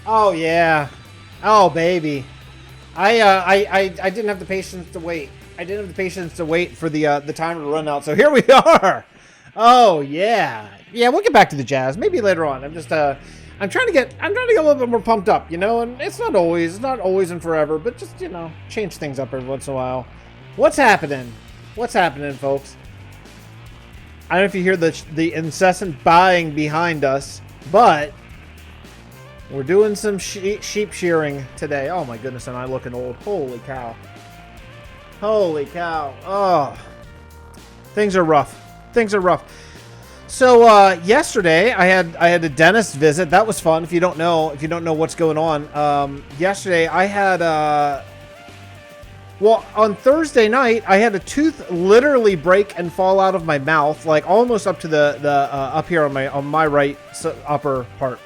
Oh yeah. Oh baby. I didn't have the patience to wait. I didn't have the patience to wait for the timer to run out. So here we are. Oh yeah. Yeah, we'll get back to the jazz maybe later on. I'm trying to get a little bit more pumped up, you know, and it's not always and forever, but just, you know, change things up every once in a while. What's happening? What's happening, folks? I don't know if you hear the incessant buying behind us, but we're doing some sheep shearing today. Oh my goodness, am I looking old? Holy cow. Holy cow. Oh. Things are rough. Things are rough. So yesterday I had a dentist visit. That was fun. If you don't know what's going on. Yesterday I had well, on Thursday night I had a tooth literally break and fall out of my mouth, like almost up to the up here on my right upper part.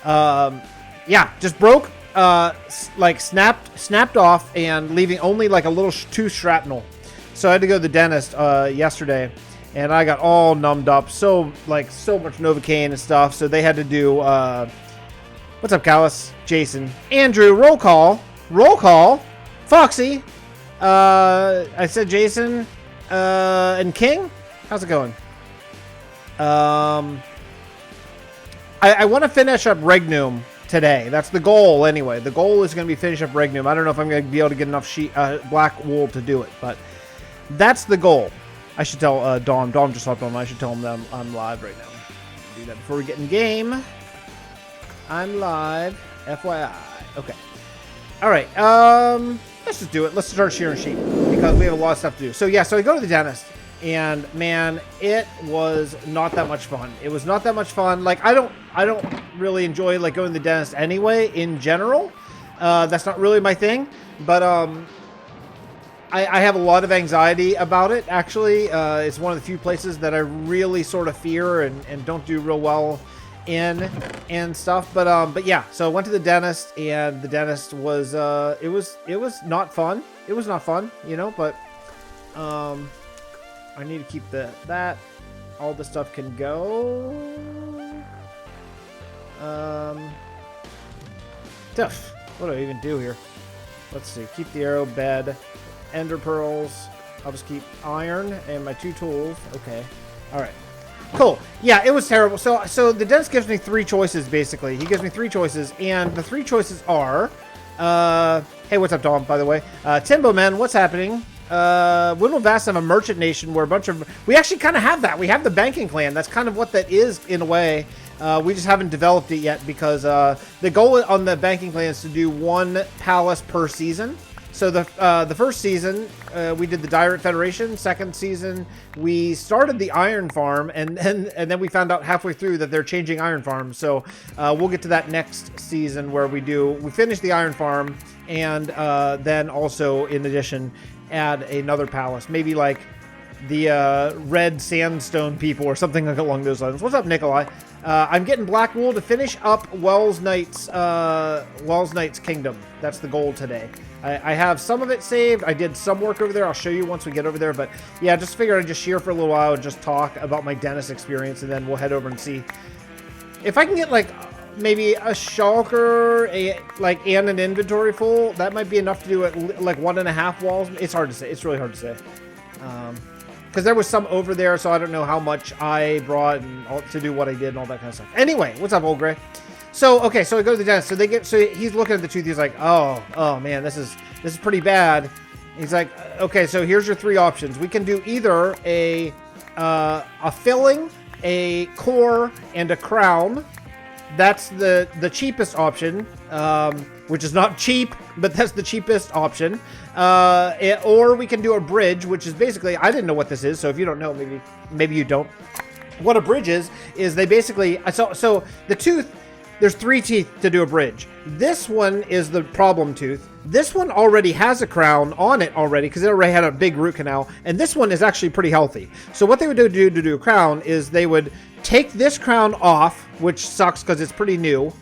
Yeah, just broke, like snapped off and leaving only like a little tooth shrapnel. So I had to go to the dentist yesterday, and I got all numbed up, so much Novocaine and stuff. So they had to do what's up, Callus, Jason, Andrew, roll call, Foxy. I said Jason and King. How's it going? I want to finish up Regnum today. That's the goal anyway. The goal is going to be finish up Regnum. I don't know if I'm going to be able to get enough black wool to do it, but that's the goal. I should tell Dom. Dom just hopped on. I should tell him that I'm live right now. Do that before we get in game. I'm live. FYI. Okay. All right. Let's just do it. Let's start shearing sheep because we have a lot of stuff to do. So yeah. So I go to the dentist. And man, it was not that much fun. It was not that much fun. Like I don't really enjoy like going to the dentist anyway in general. That's not really my thing. But I have a lot of anxiety about it. Actually, it's one of the few places that I really sort of fear and don't do real well in and stuff. But yeah. So I went to the dentist, and the dentist was it was not fun. It was not fun, you know. But I need to keep that. All the stuff can go. Tough. What do I even do here? Let's see. Keep the arrow, bed, ender pearls. I'll just keep iron and my 2 tools. Okay. All right. Cool. Yeah, it was terrible. So the dentist gives me 3 choices, basically. He gives me 3 choices, and the 3 choices are... hey, what's up, Dom, by the way? Timbo, man, what's happening? Realm of Vasten, a merchant nation where a bunch of... We actually kind of have that. We have the banking clan. That's kind of what that is, in a way. We just haven't developed it yet because the goal on the banking clan is to do 1 palace per season. So the first season, we did the Direct Federation. Second season, we started the Iron Farm, and then we found out halfway through that they're changing Iron Farm. So we'll get to that next season where we finish the Iron Farm, and then also, in addition, add another palace, maybe like the red sandstone people or something along those lines. What's up, Nikolai? I'm getting black wool to finish up Wells Knight's kingdom. That's the goal today. I have some of it saved. I did some work over there. I'll show you once we get over there. But yeah, just figured I'd just shear for a little while and just talk about my dentist experience, and then we'll head over and see if I can get like maybe a shulker, and an inventory full. That might be enough to do it like 1.5 walls. It's hard to say. It's really hard to say. Because there was some over there, so I don't know how much I brought to do what I did and all that kind of stuff. Anyway, what's up, Old Gray? So okay, so I go to the dentist. So he's looking at the tooth. He's like, oh man, this is pretty bad. He's like, okay, so here's your 3 options. We can do either a filling, a core, and a crown. That's the cheapest option, which is not cheap, but that's the cheapest option. Or we can do a bridge, which is basically, I didn't know what this is, so if you don't know, maybe you don't. What a bridge is they basically, so the tooth, there's 3 teeth to do a bridge. This one is the problem tooth. This one already has a crown on it already because it already had a big root canal, and this one is actually pretty healthy. So what they would do to do a crown is they would take this crown off, which sucks because it's pretty new,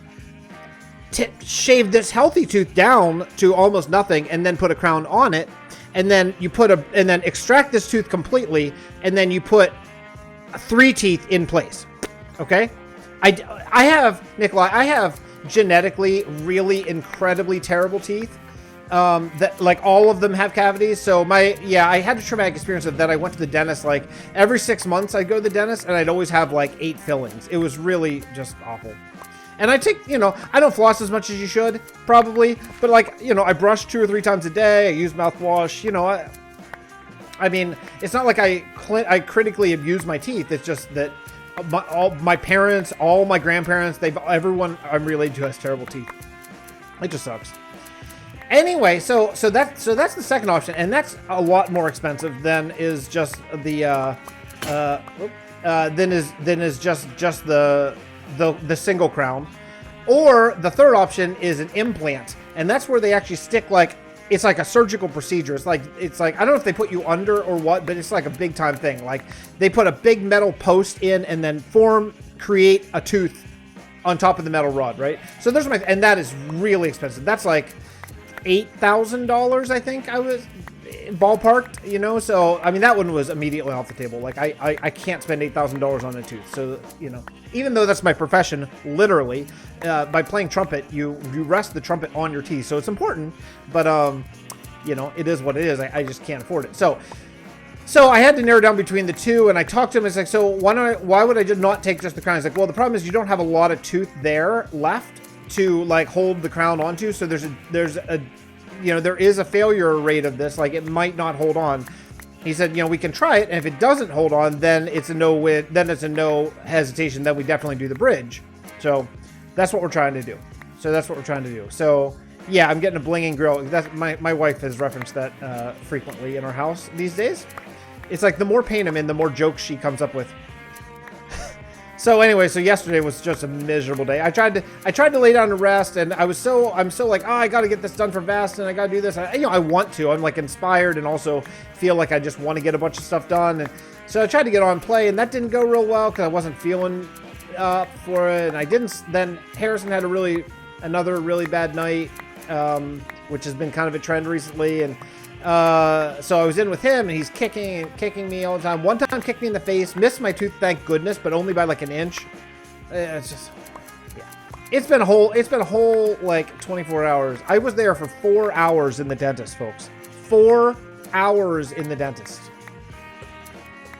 shave this healthy tooth down to almost nothing, and then put a crown on it, and then then extract this tooth completely, and then you put 3 teeth in place. Okay, I have, Nikolai, I have genetically really incredibly terrible teeth. That like all of them have cavities. So I had a traumatic experience of that. I went to the dentist like every 6 months. I'd go to the dentist and I'd always have like 8 fillings. It was really just awful. And I take, I don't floss as much as you should probably, but like, I brush 2 or 3 times a day. I use mouthwash, I mean, it's not like I critically abuse my teeth. It's just that all my parents, all my grandparents, everyone I'm related to has terrible teeth. It just sucks. Anyway, so that's the second option, and that's a lot more expensive than is just the the single crown. Or the third option is an implant, and that's where they actually stick like it's like a surgical procedure. It's like I don't know if they put you under or what, but it's like a big time thing. Like they put a big metal post in and then create a tooth on top of the metal rod, right? So and that is really expensive. That's like $8,000, I think I was ballparked, so I mean that one was immediately off the table. Like I can't spend $8,000 on a tooth. So even though that's my profession, literally, by playing trumpet, you rest the trumpet on your teeth, so it's important. But it is what it is. I just can't afford it. So I had to narrow down between the two, and I talked to him. It's like, so why would I just not take just the crown? He's like, well, the problem is you don't have a lot of tooth there left to like hold the crown onto, so there is a failure rate of this, like it might not hold on. He said, we can try it, and if it doesn't hold on, then it's a no hesitation, then we definitely do the bridge. So that's what we're trying to do. So yeah, I'm getting a blinging grill. That's my wife has referenced that frequently in our house these days. It's like the more pain I'm in, the more jokes she comes up with. So anyway, yesterday was just a miserable day. I tried to lay down to rest, and I'm so like, I got to get this done for Vasten. I got to do this. I want to. I'm like inspired, and also feel like I just want to get a bunch of stuff done. And so I tried to get on play, and that didn't go real well because I wasn't feeling for it. And I didn't. Then Harrison had another really bad night, which has been kind of a trend recently, and. So I was in with him, and he's kicking me all the time. One time kicked me in the face, missed my tooth, thank goodness, but only by like an inch. It's just, yeah. It's been a whole like 24 hours. I was there for 4 hours in the dentist, folks. 4 hours in the dentist.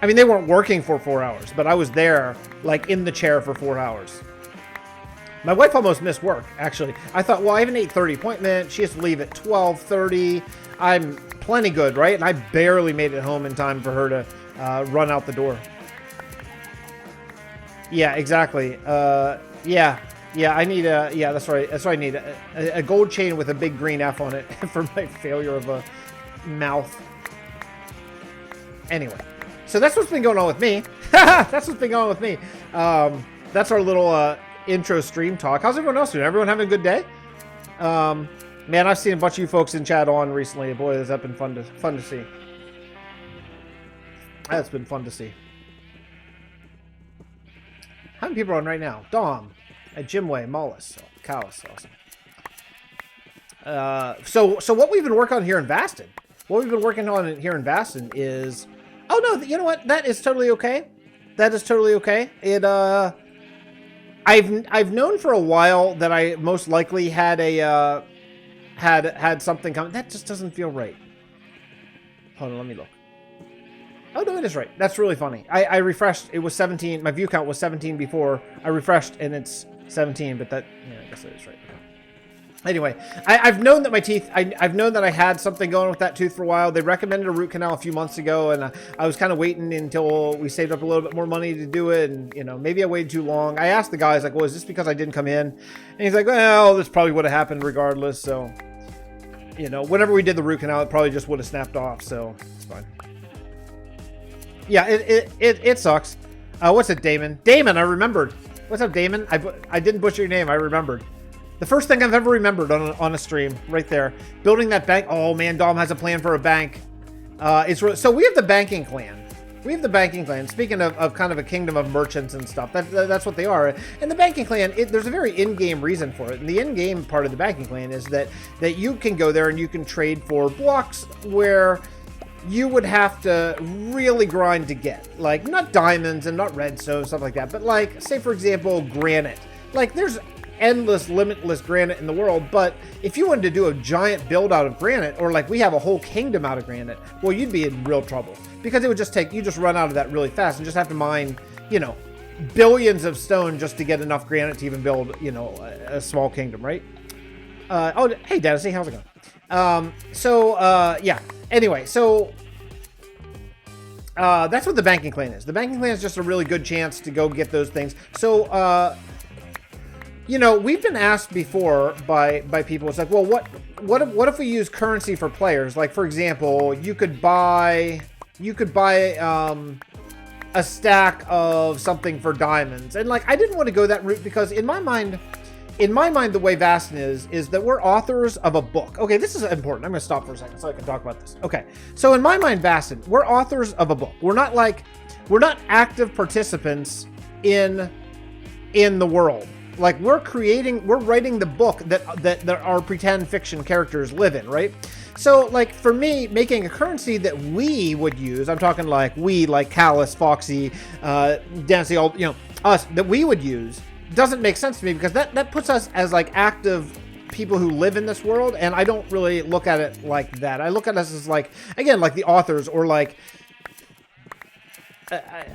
I mean, they weren't working for 4 hours, but I was there like in the chair for 4 hours. My wife almost missed work, actually. I thought, well, I have an 8:30 appointment. She has to leave at 12:30. I'm plenty good, right? And I barely made it home in time for her to run out the door. Yeah, exactly. Yeah, I need that's right. That's what I need. A gold chain with a big green F on it for my failure of a mouth. Anyway, so that's what's been going on with me. That's what's been going on with me. That's our little intro stream talk. How's everyone else doing? Everyone having a good day? Man, I've seen a bunch of you folks in chat on recently. Boy, has that been fun to see. That's been fun to see. How many people are on right now? Dom, Jimway, Mollis, Callus, awesome. So what we've been working on here in Vasten, is, oh no, you know what? That is totally okay. It I've known for a while that I most likely had a had something coming. That just doesn't feel right. Hold on, let me look. Oh no, it is right. That's really funny. I refreshed. It was 17. My view count was 17 before. I refreshed and it's 17. But that, yeah, I guess it is right. Anyway, I've known that my teeth. I've known that I had something going with that tooth for a while. They recommended a root canal a few months ago, and I was kind of waiting until we saved up a little bit more money to do it. And maybe I waited too long. I asked the guys like, "Well, is this because I didn't come in?" And he's like, "Well, this probably would have happened regardless." So, whenever we did the root canal, it probably just would have snapped off. So it's fine. Yeah, it sucks. What's it, Damon? Damon, I remembered. What's up, Damon? I didn't butcher your name. I remembered. The first thing I've ever remembered on a stream, right there. Building that bank. Oh, man, Dom has a plan for a bank. So we have the banking clan. Speaking of kind of a kingdom of merchants and stuff, that's what they are. And the banking clan, there's a very in-game reason for it. And the in-game part of the banking clan is that you can go there and you can trade for blocks where you would have to really grind to get. Like, not diamonds and not redstone, stuff like that. But like, say, for example, granite. Like, there's endless, limitless granite in the world. But if you wanted to do a giant build out of granite, or like we have a whole kingdom out of granite, well, you'd be in real trouble, because it would just take, you just run out of that really fast and just have to mine, you know, billions of stone just to get enough granite to even build, you know, a small kingdom, right? Oh, hey, Dennis, how's it going? Yeah. Anyway, so that's what the banking clan is. The banking clan is just a really good chance to go get those things. So, you know, we've been asked before by people. It's like, well, what if we use currency for players? Like, for example, you could buy a stack of something for diamonds, and like I didn't want to go that route, because in my mind, the way Vasten is that we're authors of a book. Okay, this is important. I'm going to stop for a second so I can talk about this. Okay, so in my mind, Vasten, we're authors of a book. We're not active participants in the world. Like, we're writing the book that our pretend fiction characters live in, right? So, like, for me, making a currency that we would use, I'm talking like we, like Callus, Foxy, Dancy, all, you know, us, that we would use, doesn't make sense to me, because that puts us as like active people who live in this world, and I don't really look at it like that. I look at us as like, again, like the authors, or like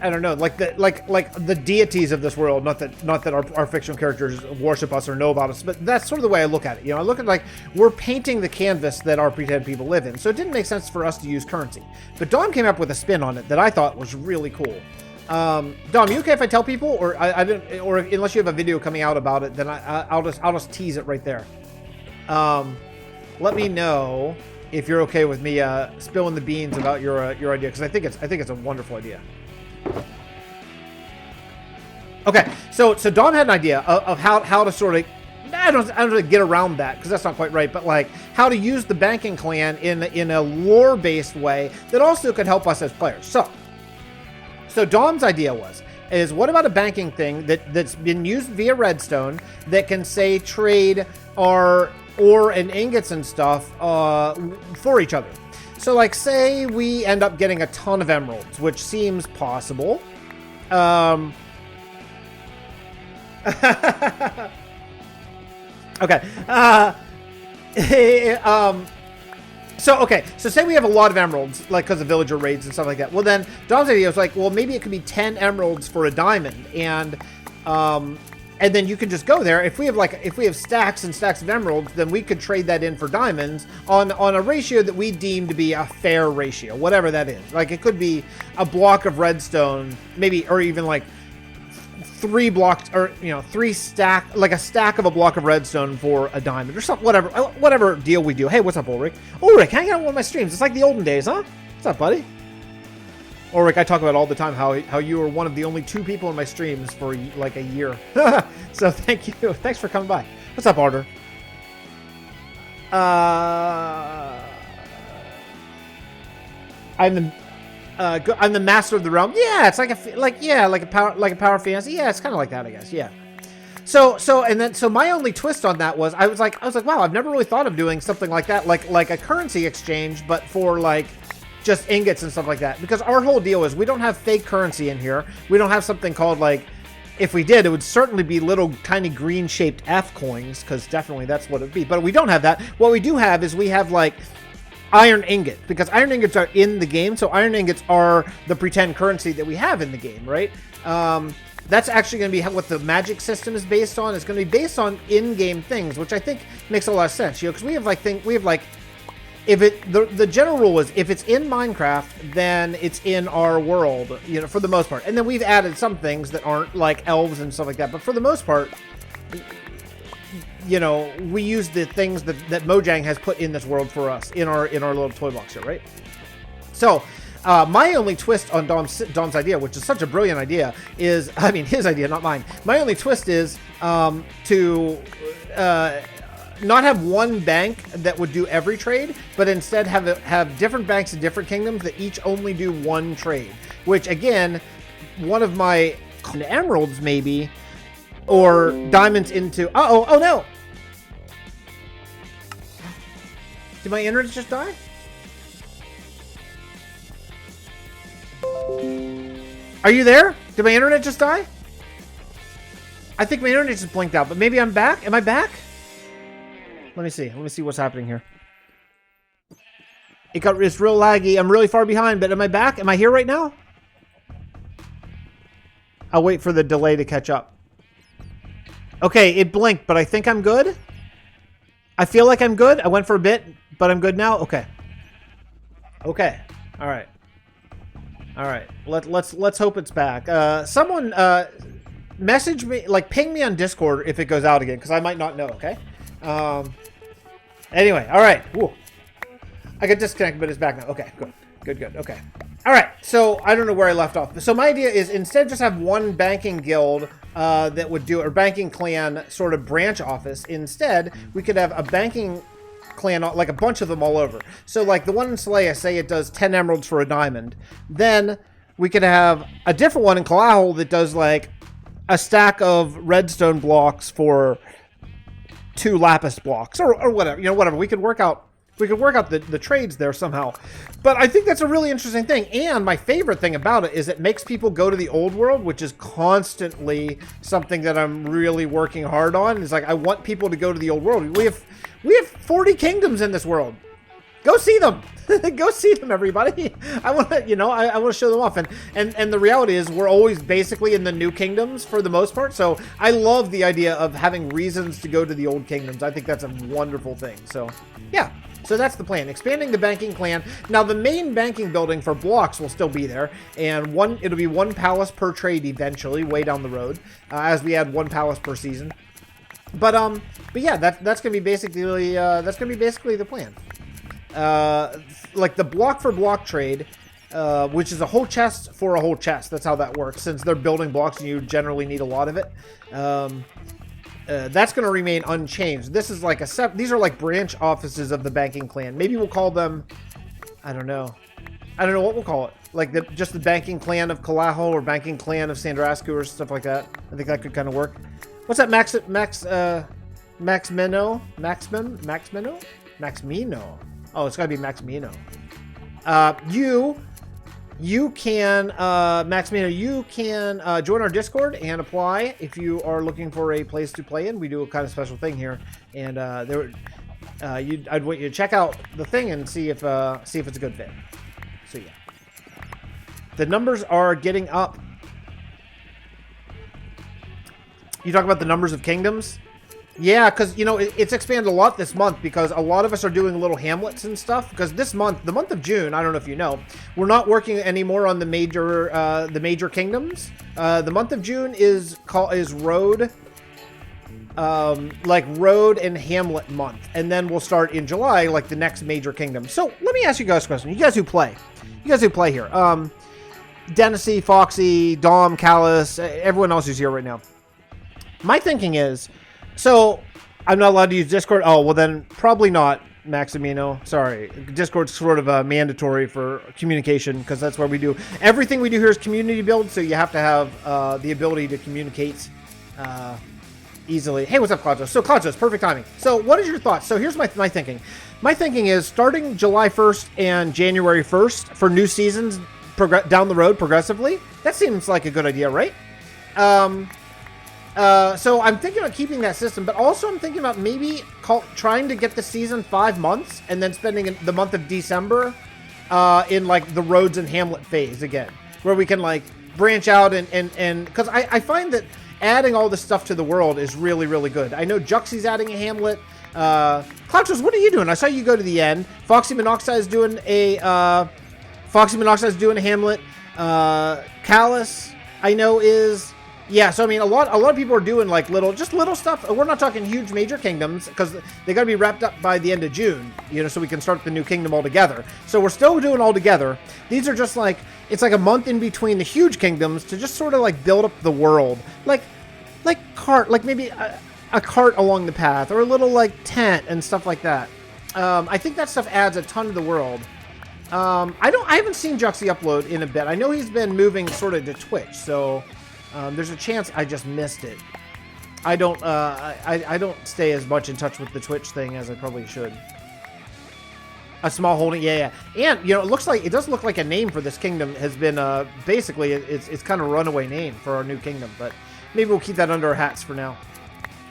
I don't know, like the deities of this world. Not that our fictional characters worship us or know about us, but that's sort of the way I look at it. You know, I look at like we're painting the canvas that our pretend people live in. So it didn't make sense for us to use currency. But Dom came up with a spin on it that I thought was really cool. Dom, you okay if I tell people, or I didn't, or unless you have a video coming out about it, then I'll just tease it right there. Let me know if you're okay with me spilling the beans about your idea, because I think it's a wonderful idea. Okay, so Dom had an idea of how to sort of, I don't know, get around that, because that's not quite right, but like how to use the banking clan in a lore-based way that also could help us as players. So Dom's idea is what about a banking thing that's been used via redstone that can, say, trade our ore and ingots and stuff for each other. So, like, say we end up getting a ton of emeralds, which seems possible. Okay. So say we have a lot of emeralds, like because of villager raids and stuff like that. Well, then Dom's idea was like, well, maybe it could be 10 emeralds for a diamond, and then you could just go there. If we have stacks and stacks of emeralds, then we could trade that in for diamonds on a ratio that we deem to be a fair ratio, whatever that is. Like, it could be a block of redstone, maybe, or even like 3 blocks, or, you know, 3 stack, like a stack of a block of redstone for a diamond or something, whatever deal we do. Hey, what's up, Ulrich? Ulrich, hang out on one of my streams. It's like the olden days, huh? What's up, buddy? Ulrich, I talk about all the time how you were one of the only 2 people in my streams for like a year. So thank you. Thanks for coming by. What's up, Arter? I'm the master of the realm. Yeah, it's like a power fantasy. Yeah, it's kind of like that, I guess. Yeah. So my only twist on that was I was like, wow, I've never really thought of doing something like that, like a currency exchange, but for like just ingots and stuff like that. Because our whole deal is we don't have fake currency in here. We don't have something called, like, if we did, it would certainly be little tiny green shaped F coins, because definitely that's what it'd be. But we don't have that. What we do have is we have like iron ingot, because iron ingots are in the game. So iron ingots are the pretend currency that we have in the game, right? That's actually going to be what the magic system is based on. It's going to be based on in-game things, which I think makes a lot of sense, you know, because we have like if the general rule is if it's in Minecraft, then it's in our world, you know, for the most part. And then we've added some things that aren't, like elves and stuff like that. But for the most part, you know, we use the things that Mojang has put in this world for us in our little toy box here, right? So my only twist on Dom's idea, which is such a brilliant idea, is, I mean, his idea, not mine. My only twist is to not have one bank that would do every trade, but instead have different banks in different kingdoms that each only do one trade. Which, again, one of my emeralds maybe, or diamonds into... Oh no! Did my internet just die? Are you there? Did my internet just die? I think my internet just blinked out, but maybe I'm back. Am I back? Let me see. Let me see what's happening here. It's real laggy. I'm really far behind, but am I back? Am I here right now? I'll wait for the delay to catch up. Okay, it blinked, but I think I'm good. I feel like I'm good. I went for a bit, but I'm good now. Okay. Okay. All right. All right. Let's hope it's back. Someone message me, like ping me on Discord if it goes out again, because I might not know. Okay. Anyway. All right. Ooh. I got disconnected, but it's back now. Okay. Good. Good. Good. Okay. All right. So I don't know where I left off. So my idea is instead just have one banking guild that would do, or banking clan sort of branch office. Instead, we could have a banking clan, like a bunch of them all over. So like the one in Saleya, say it does 10 emeralds for a diamond. Then we could have a different one in Kalahol that does like a stack of redstone blocks for 2 lapis blocks or whatever, you know, whatever. We could work out the trades there somehow. But I think that's a really interesting thing. And my favorite thing about it is it makes people go to the old world, which is constantly something that I'm really working hard on. It's like, I want people to go to the old world. We have 40 kingdoms in this world. Go see them. Go see them, everybody. I want to, you know, I want to show them off. And the reality is we're always basically in the new kingdoms for the most part. So I love the idea of having reasons to go to the old kingdoms. I think that's a wonderful thing. So yeah. So that's the plan, expanding the banking clan. Now the main banking building for blocks will still be there, and it'll be 1 palace per trade eventually, way down the road, as we add 1 palace per season. But yeah, that's gonna be basically the plan. Like the block for block trade, which is a whole chest for a whole chest. That's how that works. Since they're building blocks, and you generally need a lot of it. That's going to remain unchanged. This is like these are like branch offices of the banking clan. Maybe we'll call them, I don't know what we'll call it. Like just the banking clan of Kalahol or banking clan of Sandrasku or stuff like that. I think that could kind of work. What's that? Maxmino? Oh, it's got to be Maxmino. You can, Maximino, you can join our Discord and apply if you are looking for a place to play in. We do a kind of special thing here, and I'd want you to check out the thing and see if it's a good fit. So yeah, the numbers are getting up. You talk about the numbers of kingdoms. Yeah, because, you know, it's expanded a lot this month because a lot of us are doing little hamlets and stuff. Because this month, the month of June, I don't know if you know, we're not working anymore on the major kingdoms. The month of June is road, like road and hamlet month, and then we'll start in July, like the next major kingdom. So let me ask you guys a question. You guys who play here, Dennisy, Foxy, Dom, Callus, everyone else who's here right now. My thinking is, so I'm not allowed to use Discord. Oh, well then probably not, Maximino. Sorry. Discord's sort of mandatory for communication because that's where we do. Everything we do here is community build, so you have to have the ability to communicate easily. Hey, what's up, Claudius? So Claudius, perfect timing. So what is your thoughts? So here's my thinking. My thinking is starting July 1st and January 1st for new seasons down the road progressively. That seems like a good idea, right? So I'm thinking about keeping that system, but also I'm thinking about maybe trying to get the season 5 months and then spending the month of December in like the roads and hamlet phase again, where we can like branch out and because I find that adding all this stuff to the world is really, really good. I know Juxie's adding a hamlet. Clouchos, what are you doing? I saw you go to the end. Foxy Monoxide is doing a hamlet. Callus, I know, is. Yeah, so I mean, a lot of people are doing like little stuff. We're not talking huge major kingdoms because they got to be wrapped up by the end of June, you know, so we can start the new kingdom all together. So we're still doing all together. These are just like, it's like a month in between the huge kingdoms to just sort of like build up the world, like maybe a cart along the path or a little like tent and stuff like that. I think that stuff adds a ton to the world. I haven't seen Juxie upload in a bit. I know he's been moving sort of to Twitch, so. There's a chance I just missed it. I don't stay as much in touch with the Twitch thing as I probably should. A small holding, yeah. And, you know, it does look like a name for this kingdom has been, basically, it's kind of a runaway name for our new kingdom. But maybe we'll keep that under our hats for now.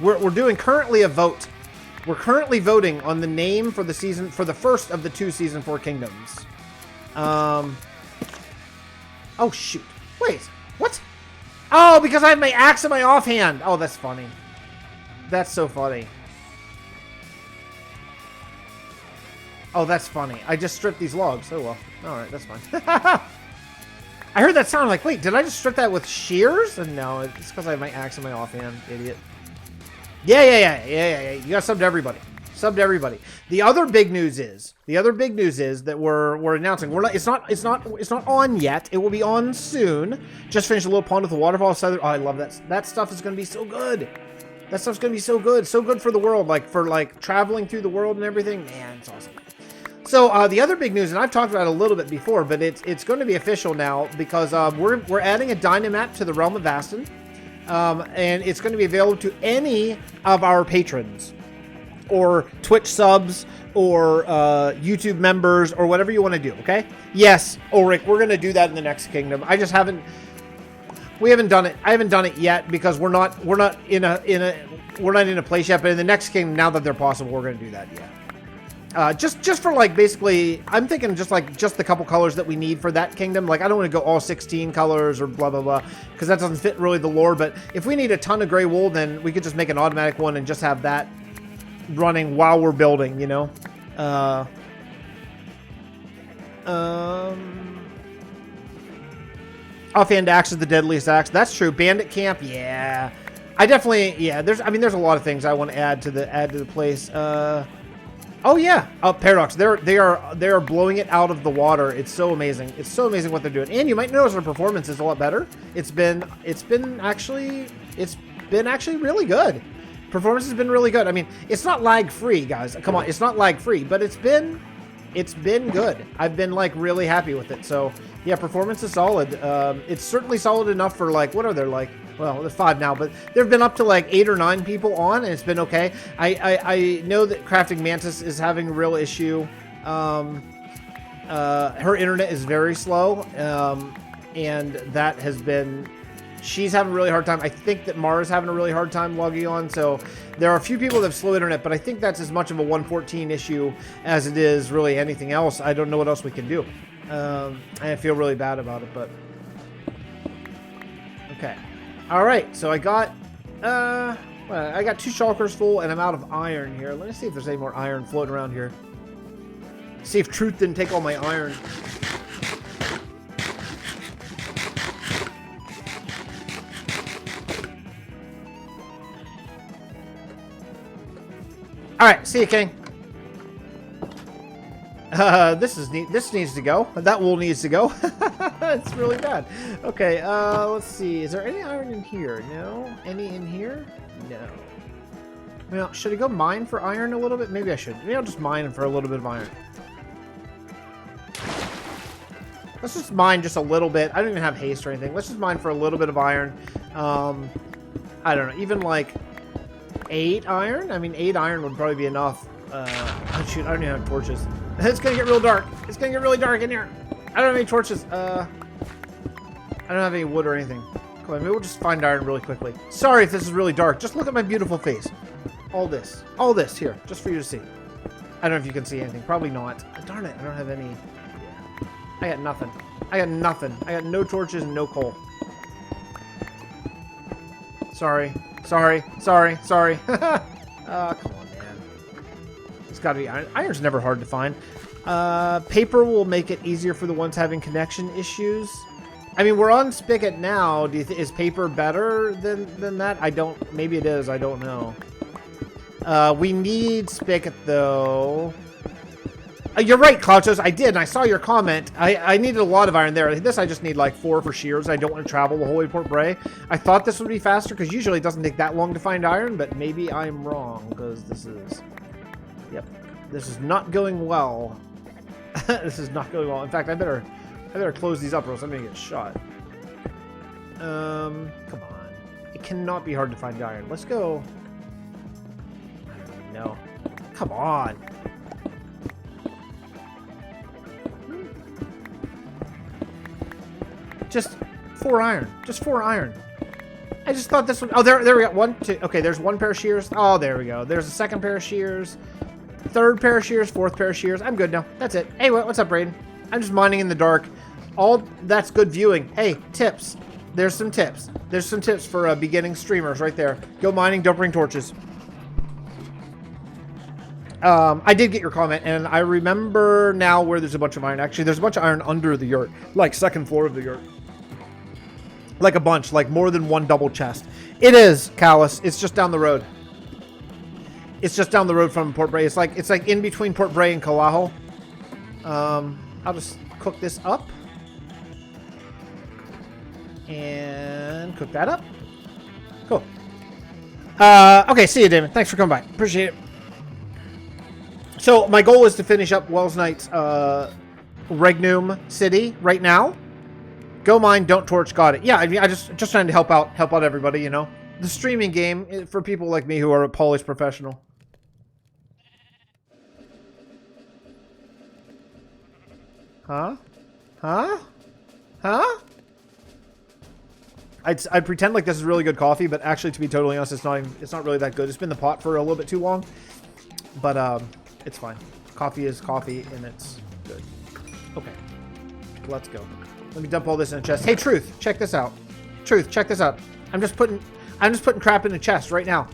We're doing currently a vote. We're currently voting on the name for the season, for the first of the 2 Season 4 Kingdoms. Oh, shoot. Wait, what? Oh, because I have my axe in my offhand. Oh, that's funny. That's so funny. Oh, that's funny. I just stripped these logs. Oh, well. All right, that's fine. I heard that sound like, wait, did I just strip that with shears? And no, it's because I have my axe in my offhand, idiot. Yeah. You got to sub to everybody. Sub to everybody. The other big news is that we're announcing. It's not on yet. It will be on soon. Just finished a little pond with a waterfall. Oh, I love that. That stuff is going to be so good. That stuff's going to be so good. So good for the world, like for like traveling through the world and everything. Man, it's awesome. So the other big news, and I've talked about it a little bit before, but it's going to be official now because we're adding a Dynamap to the Realm of Vasten. And it's going to be available to any of our patrons or Twitch subs or YouTube members or whatever you want to do. Okay. Yes, Ulrich, we're going to do that in the next kingdom. We haven't done it. I haven't done it yet because we're not in a place yet, but in the next kingdom, now that they're possible, we're going to do that. Yeah. Just for like basically, I'm thinking just the couple colors that we need for that kingdom. Like I don't want to go all 16 colors or blah blah blah because that doesn't fit really the lore. But if we need a ton of gray wool, then we could just make an automatic one and just have that running while we're building. You know. Offhand axe is the deadliest axe. That's true. Bandit camp, yeah. I definitely, yeah. There's a lot of things I want to add to the place. Oh yeah, Paradox. They are blowing it out of the water. It's so amazing. It's so amazing what they're doing. And you might notice their performance is a lot better. It's been actually really good. Performance has been really good. I mean, it's not lag free, guys. Come on, it's not lag free, but it's been good. I've been like really happy with it. So yeah, performance is solid. It's certainly solid enough for like, what are there like? Well, there's 5 now, but there've been up to like 8 or 9 people on, and it's been okay. I know that Crafting Mantis is having a real issue. Her internet is very slow, and that has been. She's having a really hard time. I think that Mara's having a really hard time logging on. So there are a few people that have slow internet, but I think that's as much of a 114 issue as it is really anything else. I don't know what else we can do. I feel really bad about it, but okay. All right, so I got 2 shulkers full, and I'm out of iron here. Let me see if there's any more iron floating around here. See if Truth didn't take all my iron. All right, see you, King. This needs to go. That wool needs to go. It's really bad. Okay, let's see. Is there any iron in here? No. Any in here? No. Well, should I go mine for iron a little bit? Maybe I should. Maybe I'll just mine for a little bit of iron. Let's just mine just a little bit. I don't even have haste or anything. Let's just mine for a little bit of iron. I don't know. Even like 8 iron? I mean, 8 iron would probably be enough. Oh, shoot. I don't even have torches. It's gonna get real dark. It's gonna get really dark in here. I don't have any torches. I don't have any wood or anything. Come on, maybe we'll just find iron really quickly. Sorry if this is really dark. Just look at my beautiful face. All this here, just for you to see. I don't know if you can see anything. Probably not. Darn it, I don't have any. Yeah. I got nothing. I got no torches and no coal. Sorry. Come on, man. It's gotta be iron. Iron's never hard to find. Paper will make it easier for the ones having connection issues. I mean, we're on Spigot now. Is paper better than that? Maybe it is. I don't know. We need Spigot, though. You're right, Clouchos. I did, and I saw your comment. I needed a lot of iron there. This I just need like 4 for shears. I don't want to travel the whole way to Port Bray. I thought this would be faster, because usually it doesn't take that long to find iron, but maybe I'm wrong, because this is... Yep. This is not going well. This is not going well. In fact, I better close these up or else I'm going to get shot. Come on. It cannot be hard to find iron. Let's go... I don't even know. Come on. Just 4 iron. Just 4 iron. I just thought this one. Oh, there we go. 1, 2. Okay, there's one pair of shears. Oh, there we go. There's a second pair of shears. Third pair of shears. Fourth pair of shears. I'm good now. That's it. Hey, what's up, Braden? I'm just mining in the dark. All that's good viewing. Hey, tips. There's some tips. There's some tips for beginning streamers right there. Go mining. Don't bring torches. I did get your comment, and I remember now where there's a bunch of iron. Actually, there's a bunch of iron under the yurt, like second floor of the yurt. Like a bunch, like more than one double chest. It is, Callus. It's just down the road. It's just down the road from Port Bray. It's like in between Port Bray and Kalaho. I'll just cook this up. And cook that up. Cool. Okay, see you, Damon. Thanks for coming by. Appreciate it. So my goal is to finish up Wells Knight's Regnum City right now. Go mine, don't torch. Got it. Yeah, I mean, I just trying to help out everybody. You know, the streaming game for people like me who are a Polish professional. Huh? Huh? Huh? I'd pretend like this is really good coffee, but actually, to be totally honest, it's not really that good. It's been in the pot for a little bit too long, but it's fine. Coffee is coffee, and it's good. Okay, let's go. Let me dump all this in a chest. Hey, Truth, check this out. Truth, check this out. I'm just putting crap in a chest right now.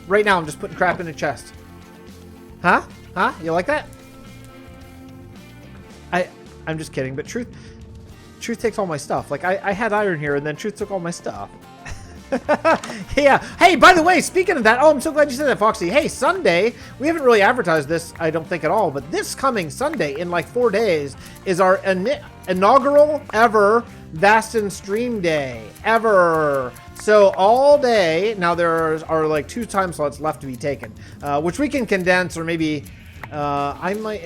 Right now, I'm just putting crap in a chest. Huh? Huh? You like that? I'm just kidding, but Truth takes all my stuff. Like I had iron here, and then Truth took all my stuff. Yeah. Hey, by the way, speaking of that, oh, I'm so glad you said that, Foxy. Hey, Sunday, we haven't really advertised this, I don't think at all, but this coming Sunday, in like 4 days, is our inaugural ever Vasten stream day. Ever. So all day, now there are like 2 time slots left to be taken, which we can condense, or maybe I might,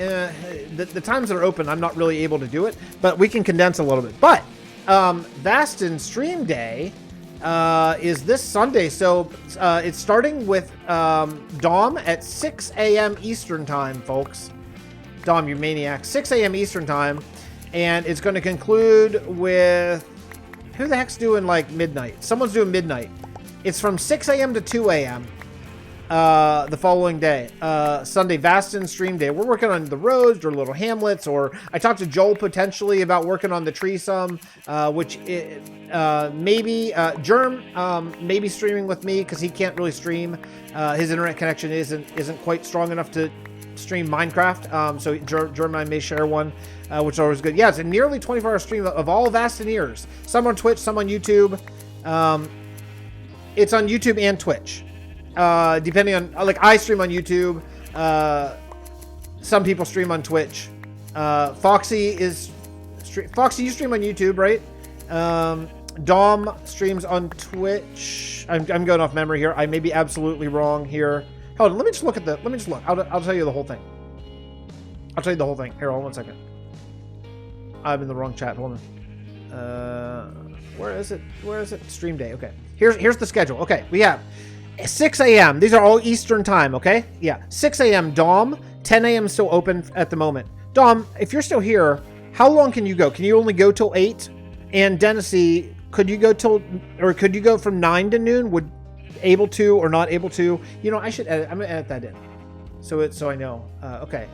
the times that are open, I'm not really able to do it, but we can condense a little bit. But Vasten stream day is this Sunday. So it's starting with Dom at 6 a.m. Eastern time, folks. Dom, you maniac. 6 a.m. Eastern time. And it's going to conclude with... Who the heck's doing, like, midnight? Someone's doing midnight. It's from 6 a.m. to 2 a.m. The following day. Sunday, Vasten stream day. We're working on the roads or little hamlets, or I talked to Joel potentially about working on the tree some, which maybe Germ maybe streaming with me because he can't really stream. His internet connection isn't quite strong enough to stream Minecraft. So Germ and I may share one, which is always good. Yeah, it's a nearly 24-hour stream of all Vasteneers. Some on Twitch, some on YouTube. It's on YouTube and Twitch. Depending on, like, I stream on YouTube. Some people stream on Twitch. Foxy, you stream on YouTube, right? Dom streams on Twitch. I'm going off memory here. I may be absolutely wrong here. Hold on, let me just look. I'll tell you the whole thing. I'll tell you the whole thing. Here, hold on 1 second. I'm in the wrong chat. Hold on. Where is it? Stream day. Okay. Here's the schedule. Okay, we have 6 a.m. These are all Eastern time, okay? Yeah. 6 a.m. Dom. 10 a.m. still open at the moment. Dom, if you're still here, how long can you go? Can you only go till 8? And Dennisy, could you go from 9 to noon? Able to or not able to? You know, I should edit. I'm gonna edit that in. So I know. Okay.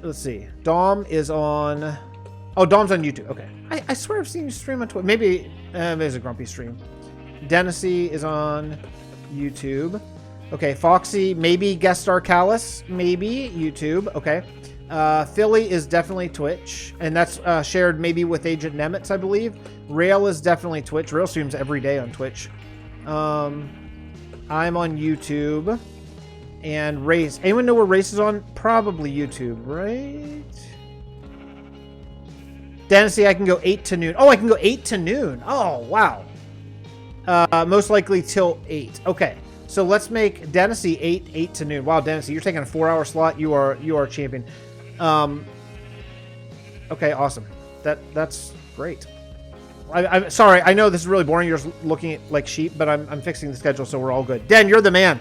Let's see. Dom is on... Oh, Dom's on YouTube. Okay. I swear I've seen you stream on Twitch. Maybe it's a grumpy stream. Dennisy is on YouTube. Okay, Foxy, maybe guest star Callus, maybe YouTube. Okay. Philly is definitely Twitch, and that's shared maybe with Agent Nemitz, I believe. Rail is definitely Twitch. Rail streams every day on Twitch. I'm on YouTube. And Race. Anyone know where Race is on? Probably YouTube, right? Dennisy, I can go 8 to noon. Oh, I can go 8 to noon. Oh, wow. Most likely till 8. Okay. So let's make Dennisy 8 to noon. Wow, Dennisy, you're taking a 4-hour slot. You are a champion. Okay, awesome. That's great. I'm sorry. I know this is really boring. You're just looking at like sheep, but I'm fixing the schedule, so we're all good. Den, you're the man.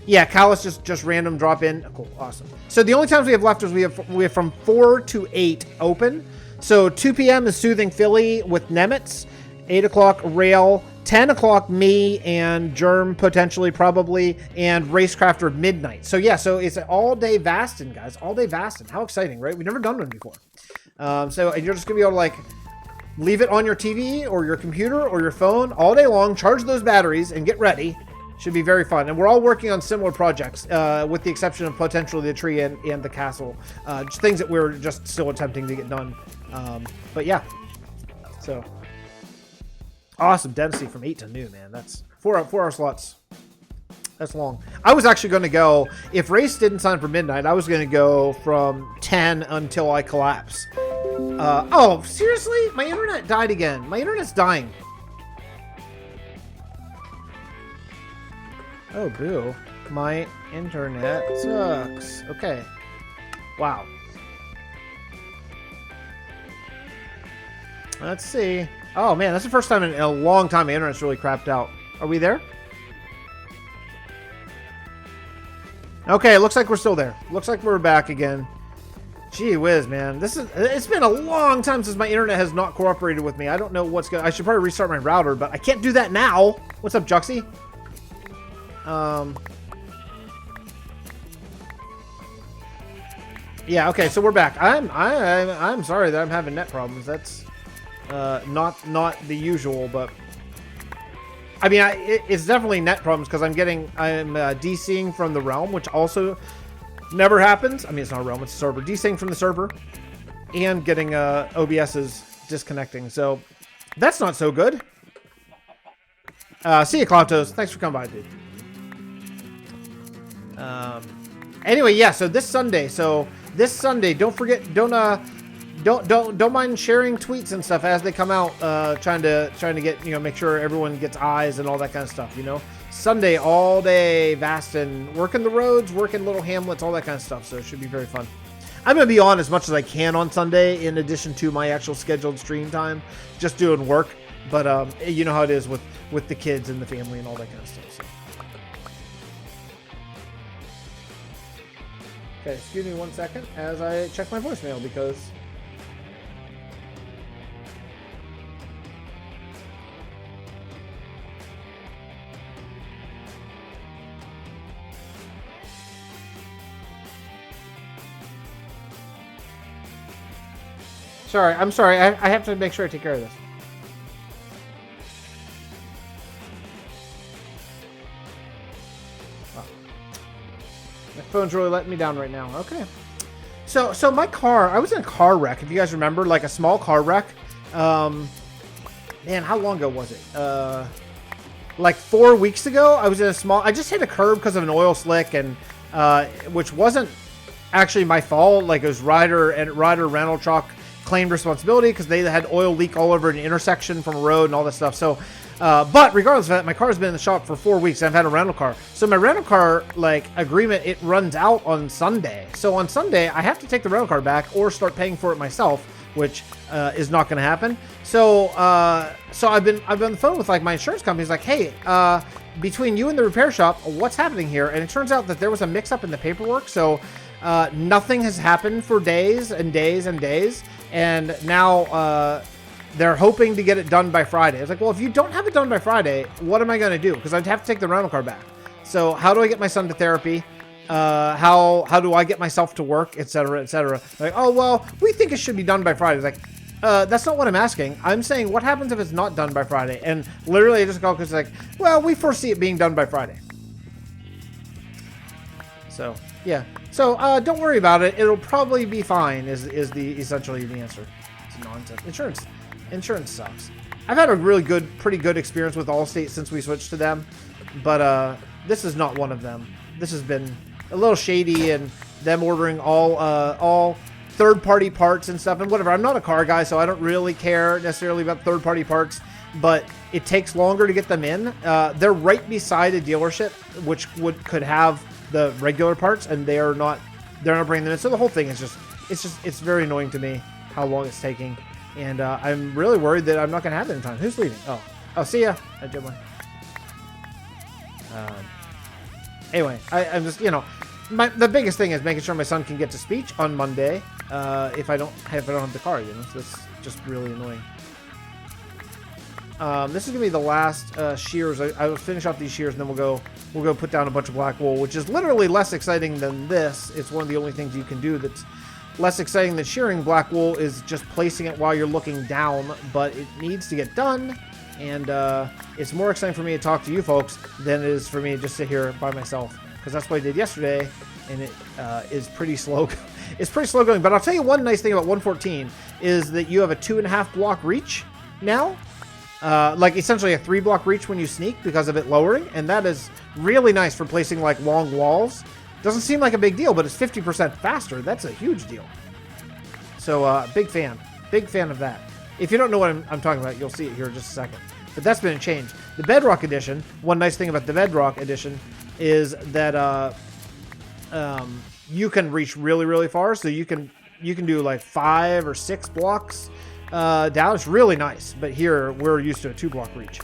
Yeah, Callus just random drop in. Cool, awesome. So the only times we have left is we have from 4 to 8 open. So 2 p.m. is Soothing Philly with Nemitz. 8 o'clock Rail, 10 o'clock me and Germ potentially, probably, and Racecrafter midnight. So yeah, so it's an all-day Vasten, guys. All-day Vasten. How exciting, right? We've never done one before. So you're just gonna be able to like leave it on your TV or your computer or your phone all day long, charge those batteries, and get ready. Should be very fun. And we're all working on similar projects, with the exception of potentially the tree and the castle. Just things that we're just still attempting to get done. But yeah, so awesome density from 8 to noon, man. That's 4 hour slots. That's long. I was actually going to go, if Race didn't sign for midnight, I was going to go from 10 until I collapse. Oh, seriously? My internet died again. My internet's dying. Oh, boo. My internet sucks. Okay. Wow. Let's see. Oh, man, that's the first time in a long time my internet's really crapped out. Are we there? Okay, looks like we're still there. Looks like we're back again. Gee whiz, man. It's been a long time since my internet has not cooperated with me. I don't know what's going on. I should probably restart my router, but I can't do that now. What's up, Juxie? Yeah, okay, so we're back. I'm sorry that I'm having net problems. That's not the usual, but I mean, it's definitely net problems because I'm DCing from the realm, which also never happens. I mean, it's not a realm, it's a server. DCing from the server and getting OBS is disconnecting. So that's not so good. See you, Cloutos. Thanks for coming by, dude. Anyway, yeah, so this Sunday, don't forget, don't mind sharing tweets and stuff as they come out, trying to get, make sure everyone gets eyes and all that kind of stuff, Sunday, all day, Vasten, working the roads, working little hamlets, all that kind of stuff, so it should be very fun. I'm going to be on as much as I can on Sunday, in addition to my actual scheduled stream time, just doing work, but you know how it is with the kids and the family and all that kind of stuff, so. Okay, excuse me 1 second as I check my voicemail because... I'm sorry. I have to make sure I take care of this. Oh. My phone's really letting me down right now. Okay. So my car, I was in a car wreck, if you guys remember, like a small car wreck. Man, how long ago was it? Like 4 weeks ago, I was in I just hit a curb because of an oil slick, and which wasn't actually my fault. Like, it was Ryder rental truck claimed responsibility because they had oil leak all over an intersection from a road and all that stuff. So, but regardless of that, my car's been in the shop for 4 weeks. And I've had a rental car. So my rental car agreement, it runs out on Sunday. So on Sunday, I have to take the rental car back or start paying for it myself, which is not going to happen. So I've been on the phone with my insurance company. It's like, hey, between you and the repair shop, what's happening here? And it turns out that there was a mix-up in the paperwork. So nothing has happened for days and days and days. And now they're hoping to get it done by Friday. It's like, well, if you don't have it done by Friday, what am I going to do? Because I'd have to take the rental car back. So how do I get my son to therapy? How do I get myself to work, et cetera, et cetera? Like, oh, well, we think it should be done by Friday. It's like, that's not what I'm asking. I'm saying, what happens if it's not done by Friday? And literally I just go, because it's like, well, we foresee it being done by Friday. So, yeah. So, don't worry about it. It'll probably be fine, is essentially the answer. It's nonsense. Insurance sucks. I've had a pretty good experience with Allstate since we switched to them, but this is not one of them. This has been a little shady, and them ordering all third-party parts and stuff and whatever. I'm not a car guy, so I don't really care necessarily about third-party parts, but it takes longer to get them in. They're right beside a dealership, which could have the regular parts, and they're not bringing them in. So the whole thing is it's very annoying to me how long it's taking, and I'm really worried that I'm not going to have it in time. Who's leaving? Oh, see ya. I did one. Anyway, I'm just, the biggest thing is making sure my son can get to speech on Monday. If I don't have the car, so that's just really annoying. This is gonna be the last shears. I will finish off these shears, and then we'll go put down a bunch of black wool, which is literally less exciting than this. It's one of the only things you can do that's less exciting than shearing black wool is just placing it while you're looking down, but it needs to get done, and it's more exciting for me to talk to you folks than it is for me to just sit here by myself, because that's what I did yesterday, and it is pretty slow. It's pretty slow going, but I'll tell you one nice thing about 114 is that you have a 2.5 block reach now, like essentially a 3 block reach when you sneak because of it lowering, and that is really nice for placing like long walls. Doesn't seem like a big deal, but it's 50% faster. That's a huge deal. So big fan of that. If you don't know what I'm talking about, you'll see it here in just a second. But that's been a change. The Bedrock Edition, one nice thing about the Bedrock Edition is that you can reach really, really far. So you can do like 5 or 6 blocks down. It's really nice. But here we're used to a 2 block reach.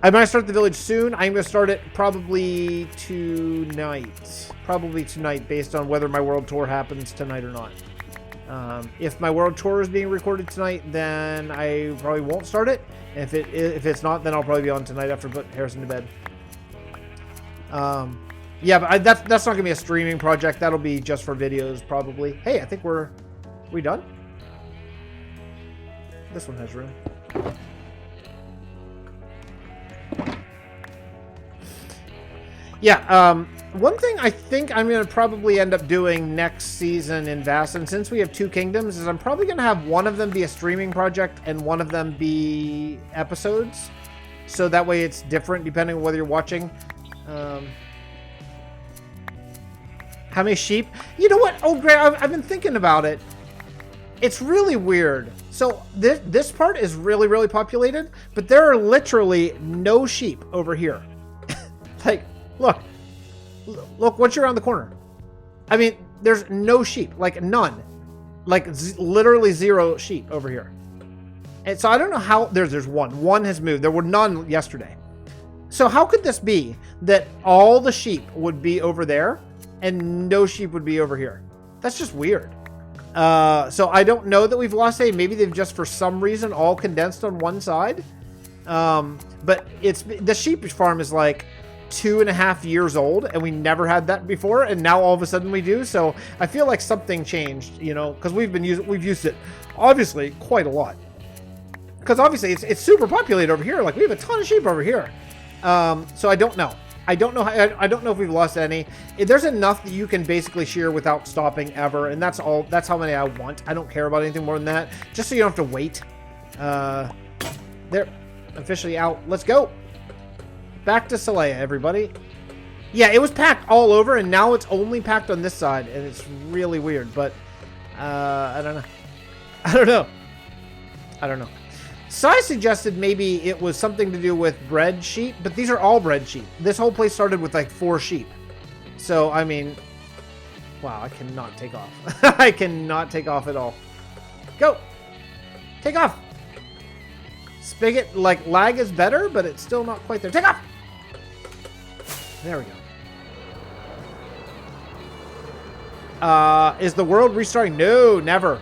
I might start the village soon. I'm going to start it probably tonight. Probably tonight, based on whether my world tour happens tonight or not. If my world tour is being recorded tonight, then I probably won't start it. If it's not, then I'll probably be on tonight after I put Harrison to bed. Yeah, but that's not going to be a streaming project. That'll be just for videos, probably. Hey, I think we done? This one has room. Yeah, one thing I think I'm going to probably end up doing next season in Vasten, since we have 2 kingdoms, is I'm probably going to have one of them be a streaming project and one of them be episodes. So that way it's different depending on whether you're watching. How many sheep? You know what? Oh, great. I've been thinking about it. It's really weird. So this part is really, really populated, but there are literally no sheep over here. Like, look, once you're around the corner. I mean, there's no sheep, like none. Like literally 0 sheep over here. And so I don't know how, there's one. One has moved. There were none yesterday. So how could this be that all the sheep would be over there and no sheep would be over here? That's just weird. So I don't know that we've lost any. Maybe they've just for some reason all condensed on one side. But the sheep farm is like 2.5 years old, and we never had that before, and now all of a sudden we do. So I feel like something changed, you know, because we've used it obviously quite a lot. Because obviously it's super populated over here. Like we have a ton of sheep over here. So I don't know. I don't know if we've lost any. There's enough that you can basically shear without stopping ever, and that's all. That's how many I want. I don't care about anything more than that. Just so you don't have to wait. They're officially out. Let's go. Back to Celea, everybody. Yeah, it was packed all over, and now it's only packed on this side, and it's really weird. But I don't know. I don't know. Sai suggested maybe it was something to do with bred sheep, but these are all bred sheep. This whole place started with like 4 sheep. So, I mean, wow, I cannot take off. I cannot take off at all. Go. Take off. Spigot, like, lag is better, but it's still not quite there. Take off. There we go. Is the world restarting? No, never.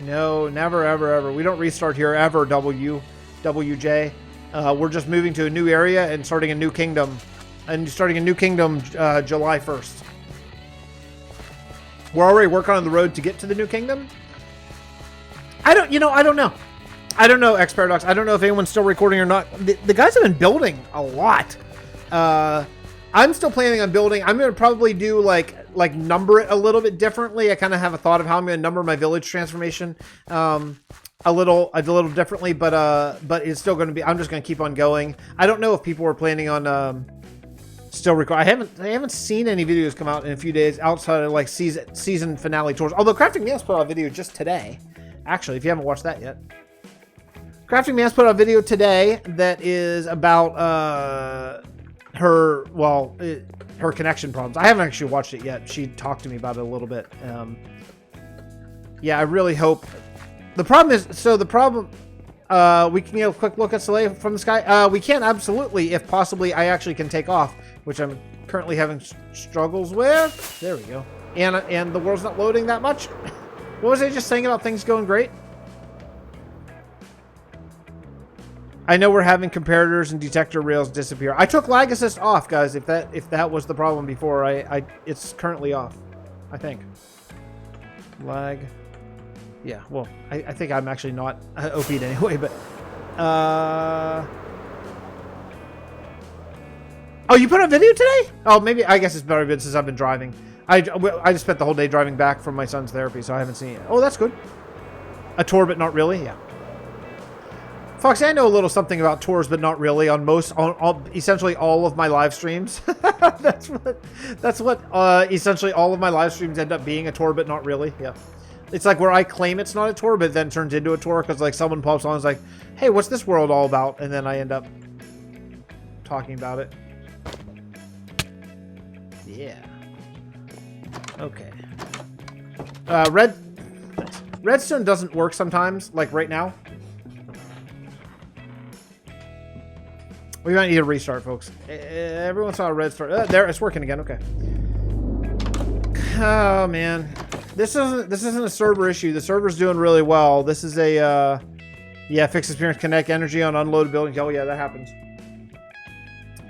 No, never, ever, ever. We don't restart here ever, WJ. We're just moving to a new area and starting a new kingdom. And starting a new kingdom July 1st. We're already working on the road to get to the new kingdom. I don't know. I don't know, X Paradox. I don't know if anyone's still recording or not. The guys have been building a lot. I'm still planning on building. I'm going to probably do like number it a little bit differently. I kind of have a thought of how I'm going to number my village transformation a little differently, but it's still going to be. I'm just going to keep on going. I don't know if people were planning on still record. I haven't seen any videos come out in a few days outside of like season finale tours. Although Crafting Man's put out a video just today. Actually, if you haven't watched that yet. Crafting Man's put out a video today that is about her connection problems. I haven't actually watched it yet. She talked to me about it a little bit. Yeah, I really hope. The problem is, we can get a quick look at Soleil from the sky. We can absolutely, if possibly I actually can take off, which I'm currently having struggles with. There we go. And the world's not loading that much. What was I just saying about things going great? I know we're having comparators and detector rails disappear. I took lag assist off, guys. If that was the problem before, it's currently off. I think. Lag. Yeah. Well, I think I'm actually not OP'd anyway, but. Oh, you put a video today? Oh, maybe. I guess it's better been since I've been driving. I just spent the whole day driving back from my son's therapy, so I haven't seen it. Oh, that's good. A tour, but not really. Yeah. Foxy, I know a little something about tours, but not really. On essentially all of my live streams. that's what essentially all of my live streams end up being, a tour, but not really. Yeah. It's like where I claim it's not a tour, but then turns into a tour because like someone pops on and is like, hey, what's this world all about? And then I end up talking about it. Yeah. Okay. Redstone doesn't work sometimes, like right now. We might need a restart, folks. Everyone saw a redstone. There, it's working again. Okay. Oh man, this isn't a server issue. The server's doing really well. This is a yeah, fix experience, kinetic energy on unloaded buildings. Oh yeah, that happens.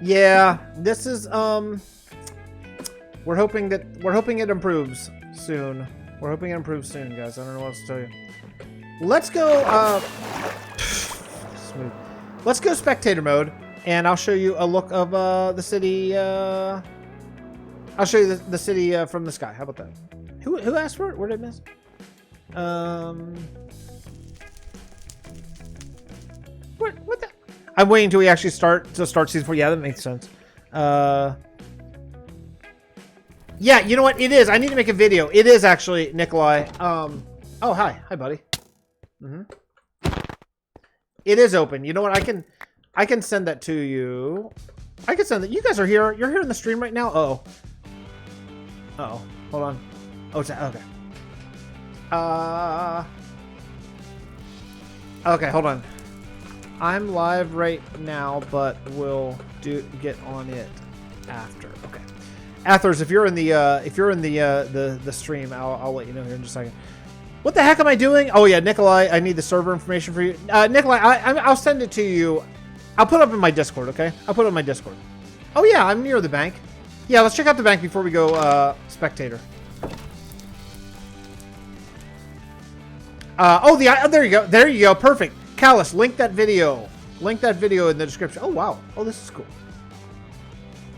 Yeah, this is we're hoping it improves soon. We're hoping it improves soon, guys. I don't know what else to tell you. Let's go smooth. Let's go spectator mode. And I'll show you a look of the city. I'll show you the city from the sky. How about that? Who asked for it? Where did I miss? What the? I'm waiting until we actually start season 4. Yeah, that makes sense. Yeah, you know what? It is. I need to make a video. It is actually Nikolai. Oh, hi, buddy. It is open. You know what? I can send that to you. I can send that. You guys are here. You're here in the stream right now. Uh-oh. Uh-oh. Hold on. Oh, it's okay. Okay, hold on. I'm live right now, but we'll get on it after. Okay. Athers, if you're in the stream, I'll let you know here in just a second. What the heck am I doing? Oh yeah, Nikolai, I need the server information for you. Nikolai, I'll send it to you. I'll put it up in my Discord, okay? I'll put it in my Discord. Oh yeah, I'm near the bank. Yeah, let's check out the bank before we go spectator. There you go. There you go. Perfect. Callus, link that video. Link that video in the description. Oh wow. Oh, this is cool.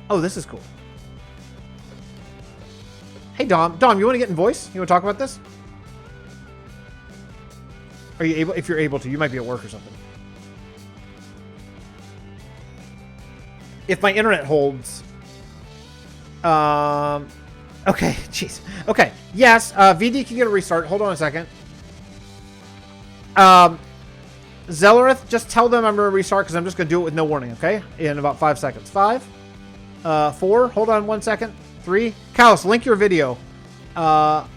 Oh, this is cool. Hey Dom, you want to get in voice? You want to talk about this? Are you able? If you're able to, you might be at work or something. If my internet holds. Okay, jeez. Okay, yes, VD can get a restart. Hold on a second. Zellerith, just tell them I'm going to restart because I'm just going to do it with no warning, okay? In about 5 seconds. 5, 4, hold on 1 second. 3, Callus, link your video. Wow,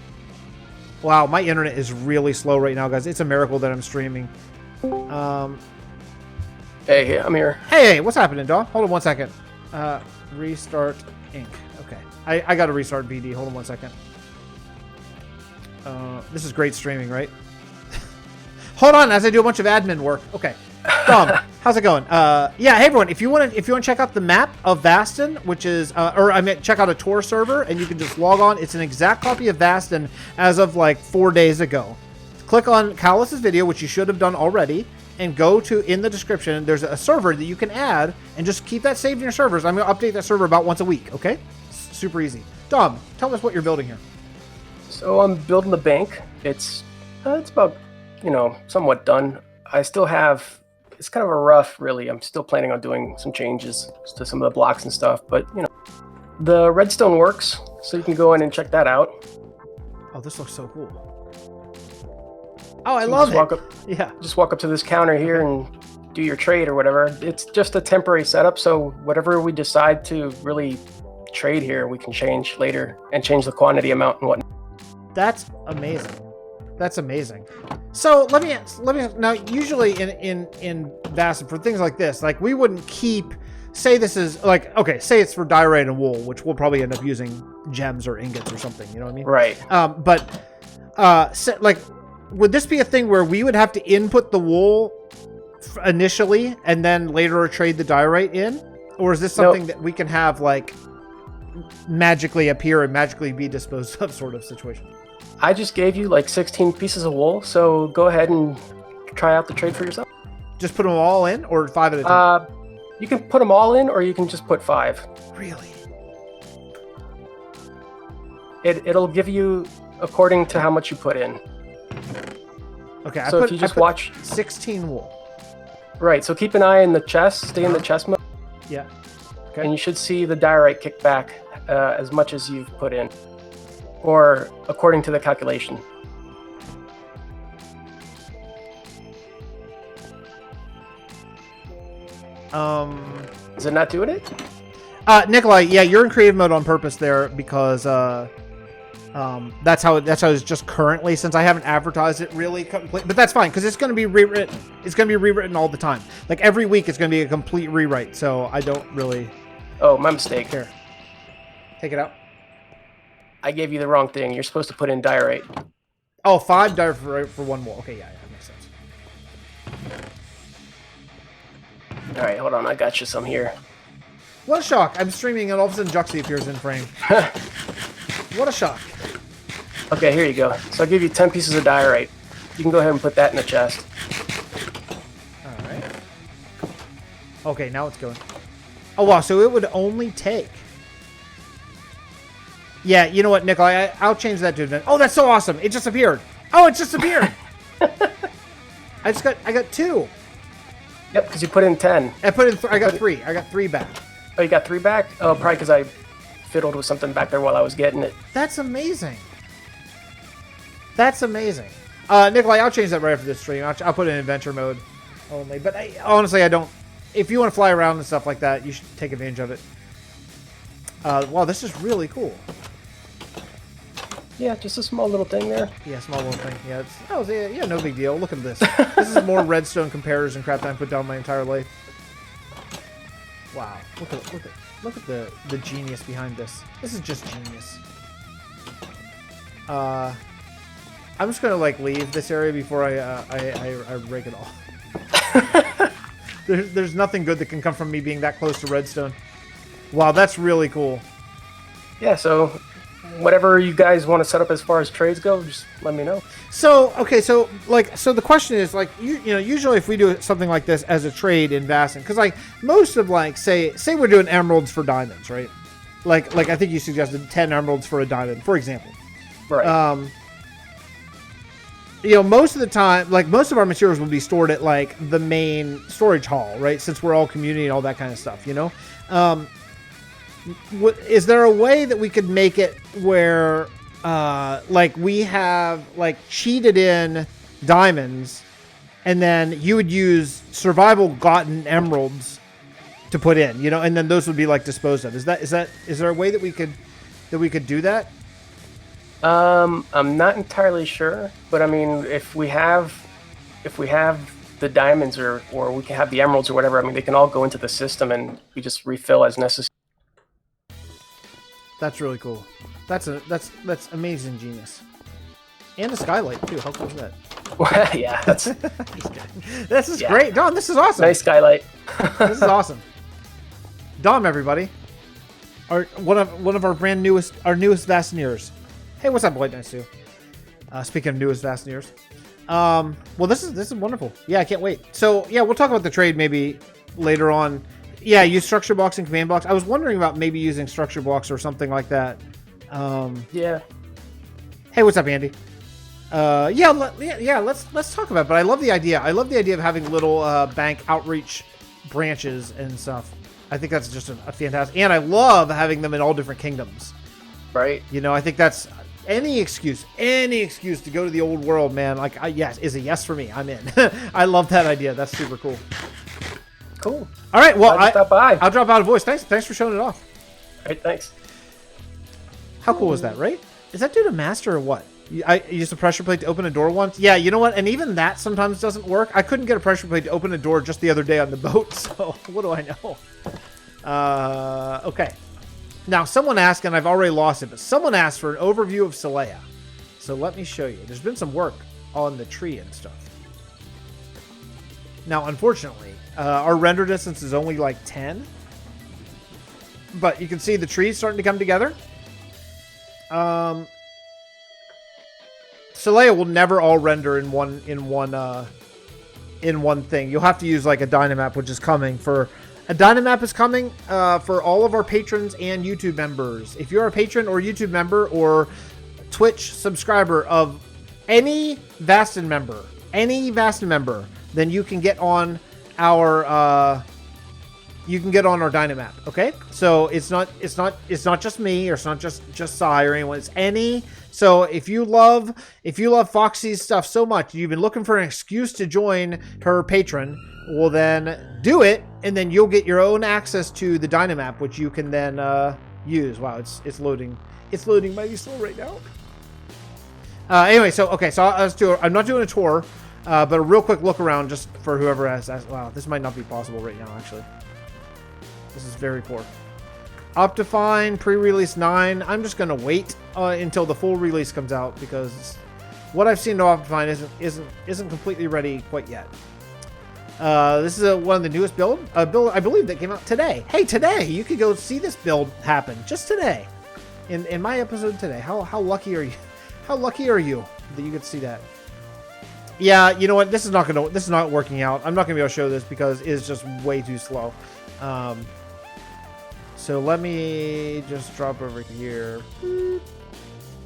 my internet is really slow right now, guys. It's a miracle that I'm streaming. Hey, I'm here. Hey, what's happening, Dawn? Hold on 1 second. Restart Inc. Okay. I got to restart BD. Hold on 1 second. This is great streaming, right? Hold on as I do a bunch of admin work. Okay. Dom, how's it going? Yeah, hey everyone, if you want to check out the map of Vasten, which is check out a tour server and you can just log on. It's an exact copy of Vasten as of like 4 days ago. Click on Callus's video, which you should have done already, and go to in the description. There's a server that you can add and just keep that saved in your servers. I'm going to update that server about once a week, okay? Super easy. Dom, tell us what you're building here. So I'm building the bank. It's about, somewhat done. I still have, it's kind of a rough, really. I'm still planning on doing some changes to some of the blocks and stuff, but, the redstone works, so you can go in and check that out. Oh, this looks so cool. Oh, I love it. Yeah. Just walk up to this counter here and do your trade or whatever. It's just a temporary setup, so whatever we decide to really trade here, we can change later and change the quantity, amount, and whatnot. That's amazing. That's amazing. So let me now. Usually in Vasten for things like this, like we wouldn't keep. Say this is like say it's for diorite and wool, which we'll probably end up using gems or ingots or something. You know what I mean? Right. Would this be a thing where we would have to input the wool initially and then later trade the diorite in? Or is this something that we can have like magically appear and magically be disposed of sort of situation? I just gave you like 16 pieces of wool, so go ahead and try out the trade for yourself. Just put them all in, or 5 at a time? You can put them all in, or you can just put 5. Really? It'll give you according to how much you put in. Okay, so if you just watch 16 wool. Right, so keep an eye in the chest, stay in the chest mode. Yeah. Okay. And you should see the diorite kick back as much as you've put in, or according to the calculation. Is it not doing it? Nikolai, yeah, you're in creative mode on purpose there because that's how it's just currently, since I haven't advertised it really complete. But that's fine because it's going to be rewritten. It's going to be rewritten all the time. Like every week, it's going to be a complete rewrite. So I don't really. Oh, my mistake. Here, take it out. I gave you the wrong thing. You're supposed to put in diorite. Oh, 5 diorite for 1 wool. Okay, yeah, that makes sense. All right, hold on. I got you some here. What a shock! I'm streaming and all of a sudden Juxie appears in frame. What a shock! Okay, here you go. So I'll give you 10 pieces of diorite. You can go ahead and put that in the chest. All right. Okay, now it's going. Oh wow! So it would only take. Yeah, you know what, Nikolai? I'll change that to event. Oh, that's so awesome! It just appeared. Oh, it just appeared. I got 2. Yep, because you put in 10. I put in. I got 3. I got 3 back. Oh, you got 3 back? Oh, probably because I fiddled with something back there while I was getting it. That's amazing. That's amazing. Nikolai, I'll change that right after this stream. I'll put it in adventure mode only. But honestly, I don't. If you want to fly around and stuff like that, you should take advantage of it. Wow, this is really cool. Yeah, just a small little thing there. Yeah, small little thing. Yeah, yeah, no big deal. Look at this. This is more redstone comparison crap that I put down my entire life. Wow, look at the genius behind this. This is just genius. I'm just gonna like leave this area before I rake it off. There's nothing good that can come from me being that close to redstone. Wow, that's really cool. Yeah, so whatever you guys want to set up as far as trades go, just let me know. So, okay, so the question is like, you know, usually if we do something like this as a trade in Vasten, because like most of like, say we're doing emeralds for diamonds, right? Like I think you suggested 10 emeralds for a diamond, for example. Right. You know, most of the time, like most of our materials will be stored at like the main storage hall, right? Since we're all community and all that kind of stuff, you know? Is there a way that we could make it where like we have like cheated in diamonds and then you would use survival gotten emeralds to put in, you know, and then those would be like disposed of. Is there a way that we could do that? I'm not entirely sure, but I mean, if we have the diamonds or we can have the emeralds or whatever, I mean, they can all go into the system and we just refill as necessary. That's really cool. That's amazing genius. And a skylight too. How cool is that? Well, yeah, that's this is great. Dom, this is awesome. Nice skylight. This is awesome. Dom, everybody. One of our newest Vasteneers. Hey, what's up, boy? Nice to see you. Speaking of newest Vasteneers. Well, this is wonderful. Yeah, I can't wait. So yeah, we'll talk about the trade maybe later on. Yeah, use structure blocks and command blocks. I was wondering about maybe using structure blocks or something like that. Yeah. Hey, what's up, Andy? Let's talk about it. But I love the idea. I love the idea of having little bank outreach branches and stuff. I think that's just a fantastic. And I love having them in all different kingdoms. Right. You know, I think that's any excuse to go to the old world, man. Like, yes, is a yes for me. I'm in. I love that idea. That's super cool. Cool. All right. Well, I'll drop out a voice. Thanks for showing it off. All right. Thanks. How cool is that, right? Is that due to master or what? I used a pressure plate to open a door once. Yeah, you know what? And even that sometimes doesn't work. I couldn't get a pressure plate to open a door just the other day on the boat. So what do I know? Okay. Now, someone asked, and I've already lost it, but someone asked for an overview of Celea. So let me show you. There's been some work on the tree and stuff. Now, unfortunately, our render distance is only like 10. But you can see the trees starting to come together. Soleil will never all render in one thing. You'll have to use like a Dynamap, which is coming for. A Dynamap is coming for all of our patrons and YouTube members. If you're a patron or YouTube member or Twitch subscriber of any Vasten member, then you can get on our Dynamap. Okay, so it's not just me, or it's not just Sai or anyone. It's any. So if you love Foxy's stuff so much, you've been looking for an excuse to join her patron. Well, then do it, and then you'll get your own access to the Dynamap, which you can then use. Wow, it's loading. It's loading mighty slow right now. Anyway, so I'm not doing a tour, but a real quick look around just for whoever has. Wow, this might not be possible right now. Actually, this is very poor. Optifine pre-release 9. I'm just gonna wait until the full release comes out because what I've seen to Optifine isn't completely ready quite yet. This is one of the newest build I believe that came out today. Hey, today you could go see this build happen just today, in my episode today. How lucky are you? How lucky are you that you could see that? Yeah, you know what? This is not working out. I'm not gonna be able to show this because it's just way too slow. So let me just drop over here.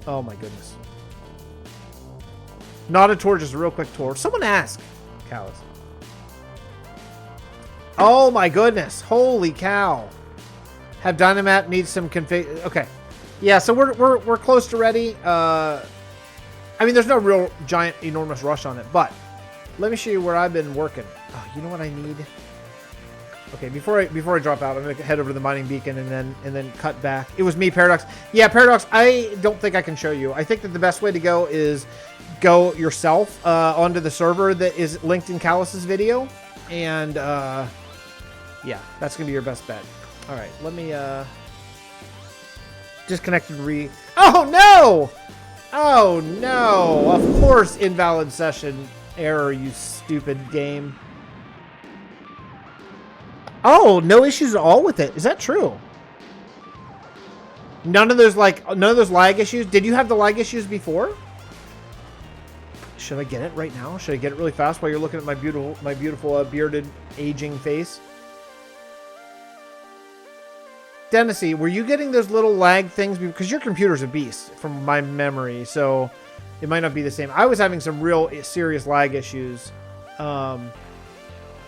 Oh my goodness. Not a tour, just a real quick tour. Someone ask, Callus. Oh my goodness. Holy cow. Have Dynamap need some config. Okay. Yeah, so we're close to ready. I mean, there's no real giant, enormous rush on it, but let me show you where I've been working. Oh, you know what I need? Okay, before I drop out, I'm gonna head over to the mining beacon and then cut back. It was me, Paradox. Yeah, Paradox. I don't think I can show you. I think that the best way to go is go yourself onto the server that is linked in Callus's video, and yeah, that's gonna be your best bet. All right, let me disconnected Oh no! Oh no! Of course, invalid session error. You stupid game. Oh, no issues at all with it. Is that true? None of those lag issues. Did you have the lag issues before? Should I get it right now? Should I get it really fast while you're looking at my beautiful bearded aging face? Dennisy, were you getting those little lag things? Because your computer's a beast from my memory, so it might not be the same. I was having some real serious lag issues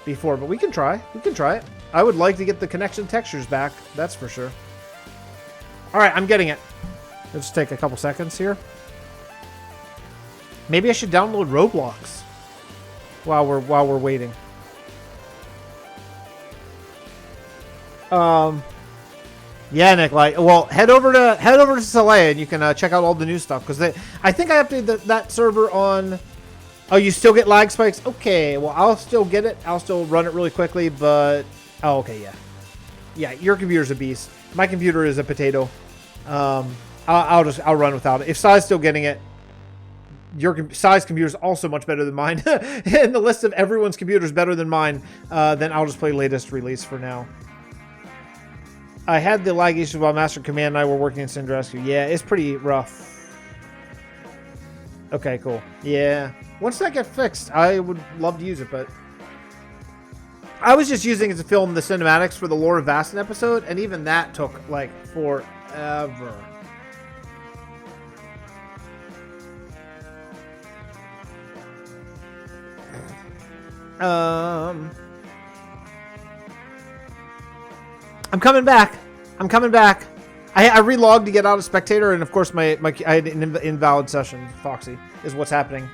before, but we can try. We can try it. I would like to get the connection textures back. That's for sure. All right, I'm getting it. Let's take a couple seconds here. Maybe I should download Roblox while we're waiting. Yeah, Nick. Well, head over to Soleil and you can check out all the new stuff because I think I updated that server on. Oh, you still get lag spikes? Okay, well, I'll still get it. I'll still run it really quickly, but oh, okay, yeah. Yeah, your computer's a beast. My computer is a potato. I'll run without it. If Sai's still getting it, Sai's computer is also much better than mine. And the list of everyone's computer is better than mine. Then I'll just play latest release for now. I had the lag issues while Master Command and I were working in Cinder Rescue. Yeah, it's pretty rough. Okay, cool. Yeah. Once that gets fixed, I would love to use it, but I was just using it to film the cinematics for the Lore of Vasten episode, and even that took like forever. I'm coming back. I'm coming back. I relogged to get out of spectator, and of course I had an invalid session. Foxy is what's happening.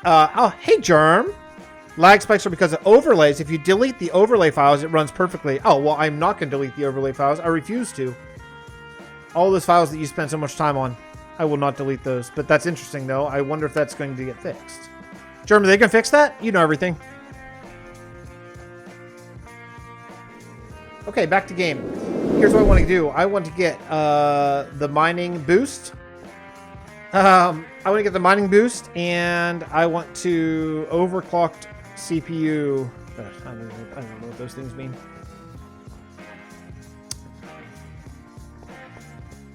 Oh, hey, Germ. Lag spikes are because of overlays. If you delete the overlay files, it runs perfectly. Oh, well, I'm not going to delete the overlay files. I refuse to. All those files that you spend so much time on, I will not delete those. But that's interesting, though. I wonder if that's going to get fixed. Germ, are they going to fix that? You know everything. Okay, back to game. Here's what I want to do. I want to get the mining boost. I want to get the mining boost, and I want to overclocked CPU. I don't know what those things mean.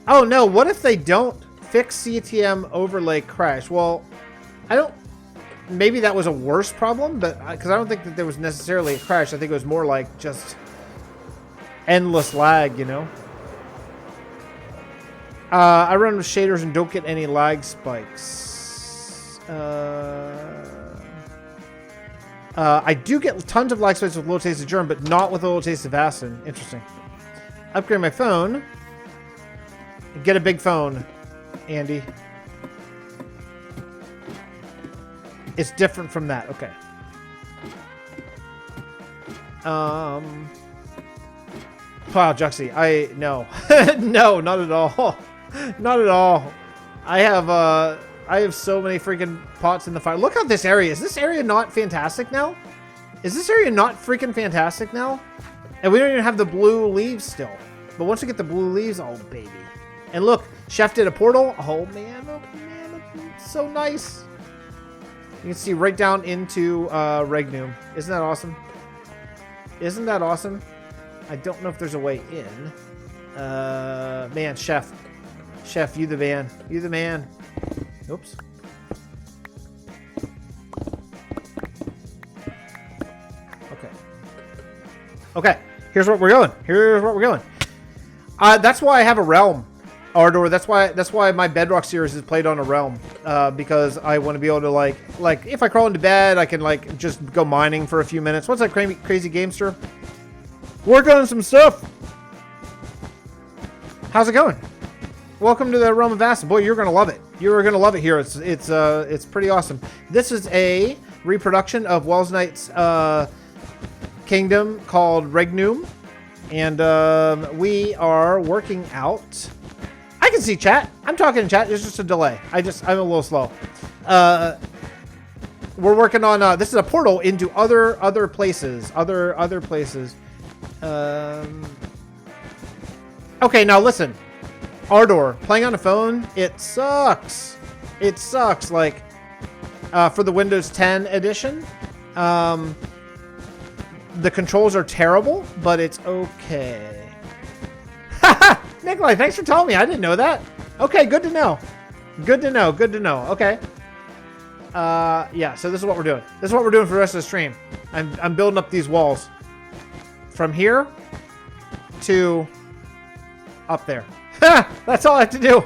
Oh no, what if they don't fix CTM overlay crash? Well, I don't... Maybe that was a worse problem, but because I don't think that there was necessarily a crash. I think it was more like just endless lag, you know? I run with shaders and don't get any lag spikes. I do get tons of lag spikes with Little Taste of Germ, but not with a Little Taste of Vasten. Interesting. Upgrade my phone. Get a big phone, Andy. It's different from that. Okay. Wow, Juxie. No. No, not at all. Not at all. I have so many freaking pots in the fire. Look how this area is. This area not fantastic now? Is this area not freaking fantastic now? And we don't even have the blue leaves still. But once we get the blue leaves, oh baby. And look, Chef did a portal. Oh man, it's so nice. You can see right down into Regnum. Isn't that awesome? Isn't that awesome? I don't know if there's a way in. Man, Chef. Chef, you the man. You the man. Oops. Okay. Okay. Here's what we're going. Here's what we're going. That's why I have a Realm. Ardor, that's why my Bedrock series is played on a Realm, because I want to be able to like if I crawl into bed, I can like just go mining for a few minutes. What's that crazy gamester? Work on some stuff. How's it going? Welcome to the Realm of Vasten. Boy, you're gonna love it. You're gonna love it here. It's pretty awesome. This is a reproduction of Wells Knight's kingdom called Regnum, and we are working out. I can see chat. I'm talking in chat. There's just a delay. I'm a little slow. We're working on. This is a portal into other places. Other places. Okay, now listen. Ardor, playing on a phone, it sucks. It sucks. Like, for the Windows 10 edition, the controls are terrible, but it's okay. Haha! Nikolai, thanks for telling me. I didn't know that. Okay, good to know. Good to know. Good to know. Okay. Yeah, so this is what we're doing. This is what we're doing for the rest of the stream. I'm building up these walls. From here to up there. That's all I have to do.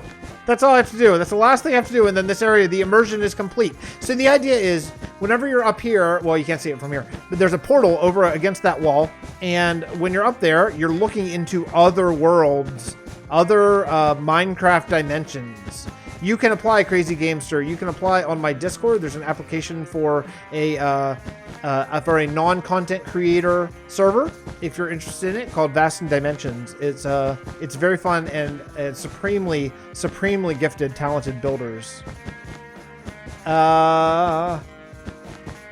That's all I have to do. That's the last thing I have to do. And then this area, the immersion is complete. So the idea is whenever you're up here, well, you can't see it from here, but there's a portal over against that wall. And when you're up there, you're looking into other worlds, other Minecraft dimensions. You can apply Crazy Gamester. You can apply on my Discord. There's an application for a non-content creator server, if you're interested in it, called Vasten Dimensions. It's very fun and supremely gifted, talented builders. Yeah,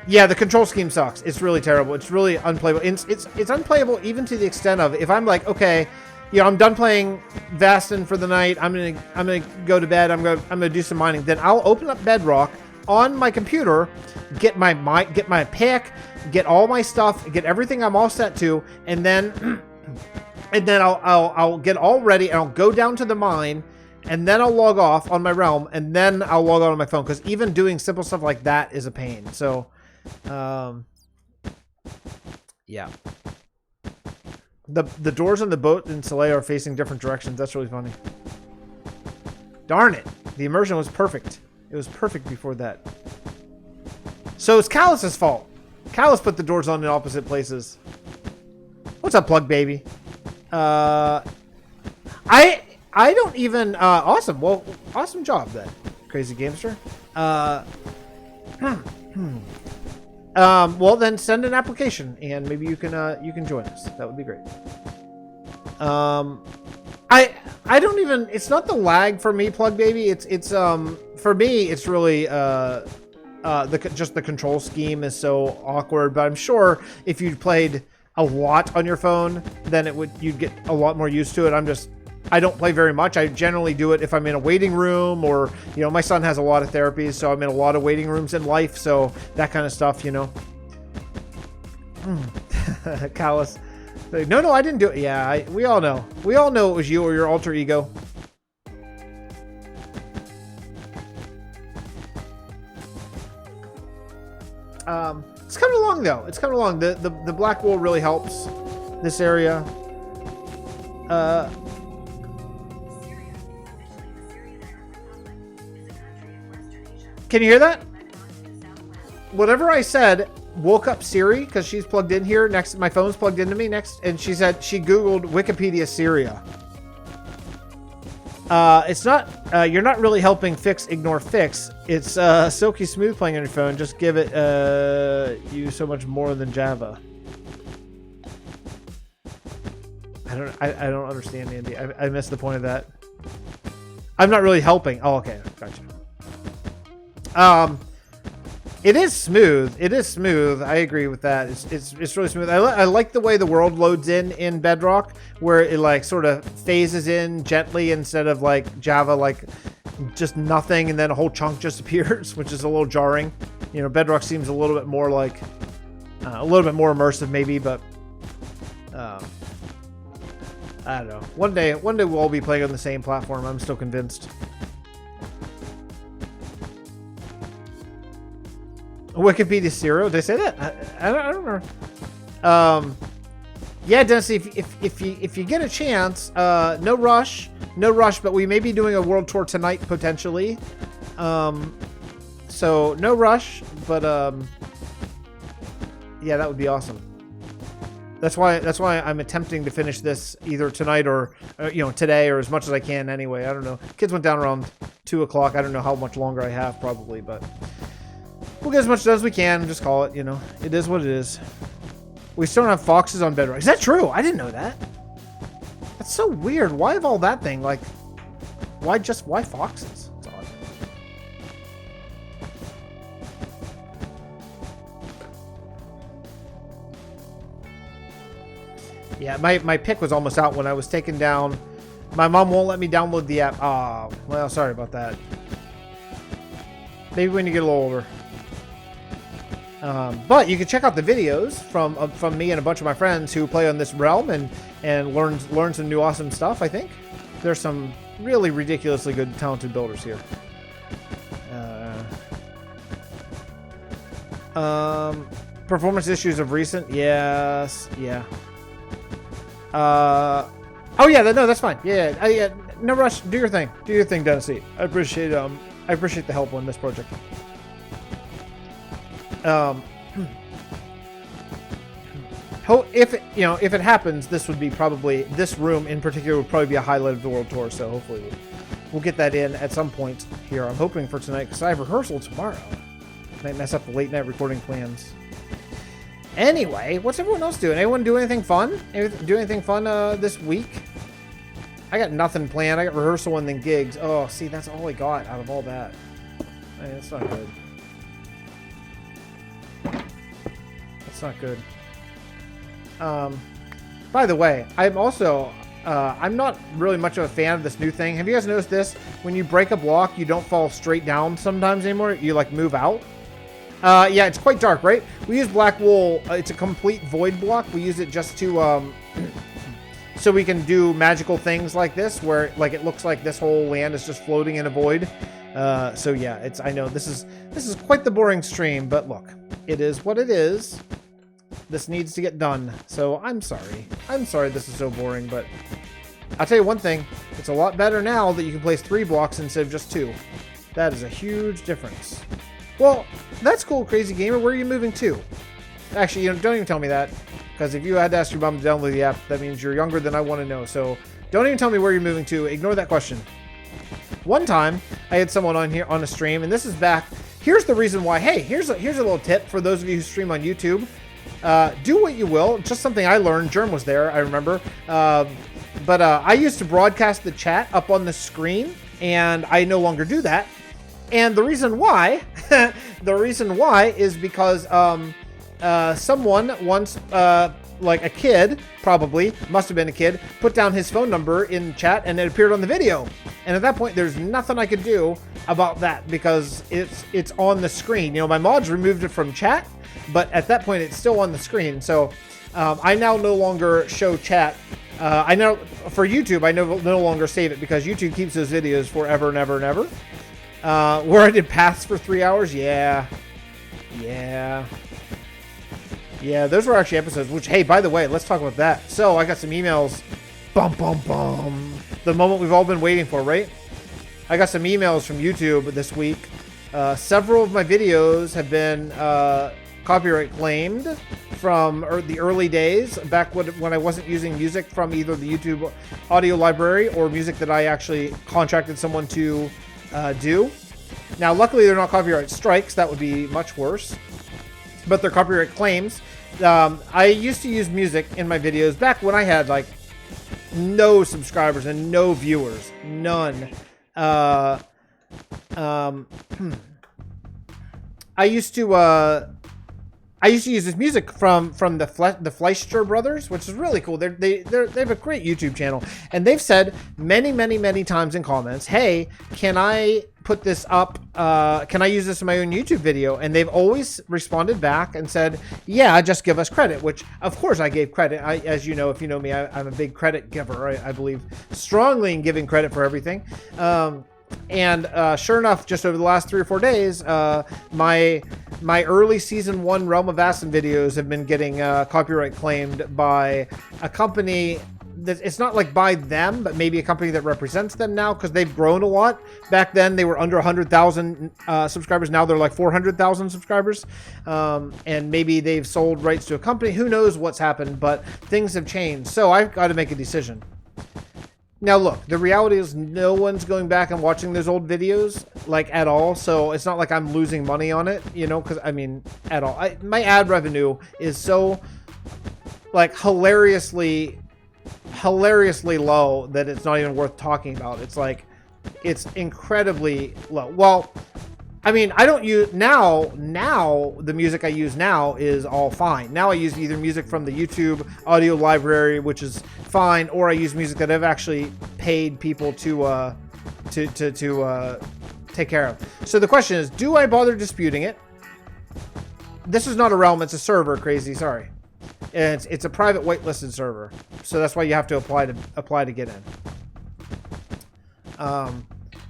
the control scheme sucks. It's really terrible. It's really unplayable. It's unplayable even to the extent of if I'm like, okay, you know, I'm done playing Vasten for the night. I'm gonna go to bed. I'm gonna do some mining. Then I'll open up Bedrock on my computer, get my pick, get all my stuff, get everything I'm all set to, and then I'll get all ready and I'll go down to the mine, and then I'll log off on my Realm, and then I'll log on on my phone, because even doing simple stuff like that is a pain. So, yeah. The doors on the boat in Soleil are facing different directions. That's really funny. Darn it. The immersion was perfect. It was perfect before that. So it's Callus's fault. Callus put the doors on in opposite places. What's up, Plug Baby? I don't even... awesome. Well, awesome job then, Crazy Gamester. Well, then send an application, and maybe you can join us. That would be great. I don't even. It's not the lag for me, Plug Baby. It's for me. It's really just the control scheme is so awkward. But I'm sure if you'd played a lot on your phone, then you'd get a lot more used to it. I don't play very much. I generally do it if I'm in a waiting room, or, you know, my son has a lot of therapies, so I'm in a lot of waiting rooms in life, so that kind of stuff, you know. Callus. No, I didn't do it. Yeah, we all know. We all know it was you or your alter ego. It's coming along though. It's coming along. The black wool really helps this area. Can you hear that? Whatever I said woke up Siri, because she's plugged in here next. My phone's plugged into me next, and she said she Googled Wikipedia Syria. It's not, you're not really helping fix, ignore fix. It's, silky smooth playing on your phone. Just give it, you so much more than Java. I don't understand, Andy. I missed the point of that. I'm not really helping. Oh, okay. Gotcha. It is smooth. It is smooth. I agree with that. It's really smooth. I like the way the world loads in Bedrock, where it like sort of phases in gently instead of like Java, like just nothing and then a whole chunk just appears, which is a little jarring. You know, Bedrock seems a little bit more like a little bit more immersive maybe, but I don't know. One day we'll all be playing on the same platform. I'm still convinced. Wikipedia Zero, did I say that? I don't remember. Yeah, Dennis, if you get a chance, no rush, but we may be doing a world tour tonight potentially. So no rush, but yeah, that would be awesome. That's why I'm attempting to finish this either tonight or you know, today, or as much as I can anyway. I don't know. Kids went down around 2 o'clock. I don't know how much longer I have, probably, but we'll get as much done as we can. Just call it, you know. It is what it is. We still don't have foxes on Bedrock. Is that true? I didn't know that. That's so weird. Why have all that thing? Like, why foxes? It's odd. Yeah, my pick was almost out when I was taken down. My mom won't let me download the app. Oh, well, sorry about that. Maybe when you get a little older. But you can check out the videos from me and a bunch of my friends who play on this realm and learn some new awesome stuff. I think there's some really ridiculously good, talented builders here. Performance issues of recent, yes, yeah. Oh yeah, no, that's fine. Yeah, yeah, no rush. Do your thing, Dennis. I appreciate the help on this project. If it happens, this room in particular would probably be a highlight of the world tour. So hopefully we'll get that in at some point here. I'm hoping for tonight because I have rehearsal tomorrow. Might mess up the late night recording plans. Anyway, what's everyone else doing? Anyone do anything fun? Do anything fun this week? I got nothing planned. I got rehearsal and then gigs. Oh, see, that's all I got out of all that. That's not good. That's not good. By the way, I'm also I'm not really much of a fan of this new thing. Have you guys noticed this? When you break a block, you don't fall straight down sometimes anymore. You like move out. Yeah, it's quite dark, right? We use black wool. It's a complete void block. We use it just to so we can do magical things like this, where like it looks like this whole land is just floating in a void. So yeah, I know this is quite the boring stream, but look, it is what it is. This needs to get done. So I'm sorry. This is so boring, but I'll tell you one thing. It's a lot better now that you can place 3 blocks instead of just 2. That is a huge difference. Well, that's cool, Crazy Gamer. Where are you moving to? Actually, don't even tell me that, because if you had to ask your mom to download the app, that means you're younger than I want to know. So don't even tell me where you're moving to. Ignore that question. One time, I had someone on here on a stream, and this is back. Here's the reason why. Hey, here's a little tip for those of you who stream on YouTube. Do what you will. Just something I learned. Germ was there, I remember. But I used to broadcast the chat up on the screen, and I no longer do that. And the reason why, is because someone once like a kid, probably, must have been a kid, put down his phone number in chat and it appeared on the video. And at that point, there's nothing I could do about that because it's on the screen. You know, my mods removed it from chat, but at that point, it's still on the screen. So I now no longer show chat. I know for YouTube, I no longer save it because YouTube keeps those videos forever and ever and ever. Where I did paths for 3 hours, yeah, those were actually episodes, which, hey, by the way, let's talk about that. So I got some emails, bum, bum, bum, the moment we've all been waiting for, right? I got some emails from YouTube this week. Several of my videos have been copyright claimed from the early days, back when I wasn't using music from either the YouTube audio library or music that I actually contracted someone to do. Now, luckily, they're not copyright strikes. That would be much worse. But they're copyright claims. I used to use music in my videos back when I had like no subscribers and no viewers, none. I used to use this music from the Fixxitt brothers, which is really cool. They have a great YouTube channel, and they've said many times in comments, "Hey, can I put this up? Can I use this in my own YouTube video?" And they've always responded back and said, "Yeah, just give us credit." Which, of course, I gave credit. As you know, if you know me, I'm a big credit giver. I believe strongly in giving credit for everything. And sure enough, just over the last 3 or 4 days, my early season 1 Realm of Vasten videos have been getting copyright claimed by a company that it's not like by them, but maybe a company that represents them now because they've grown a lot. Back then, they were under 100,000 subscribers. Now they're like 400,000 subscribers, and maybe they've sold rights to a company. Who knows what's happened? But things have changed, so I've got to make a decision. Now, look, the reality is no one's going back and watching those old videos, like, at all. So it's not like I'm losing money on it, you know, because, I mean, at all. My ad revenue is so, like, hilariously low that it's not even worth talking about. It's like, it's incredibly low. Well, I mean, I don't use now the music I use now is all fine. Now I use either music from the YouTube audio library, which is fine, or I use music that I've actually paid people to take care of. So the question is, do I bother disputing it? This is not a realm, it's a server, crazy, sorry. And it's a private whitelisted server. So that's why you have to apply to get in.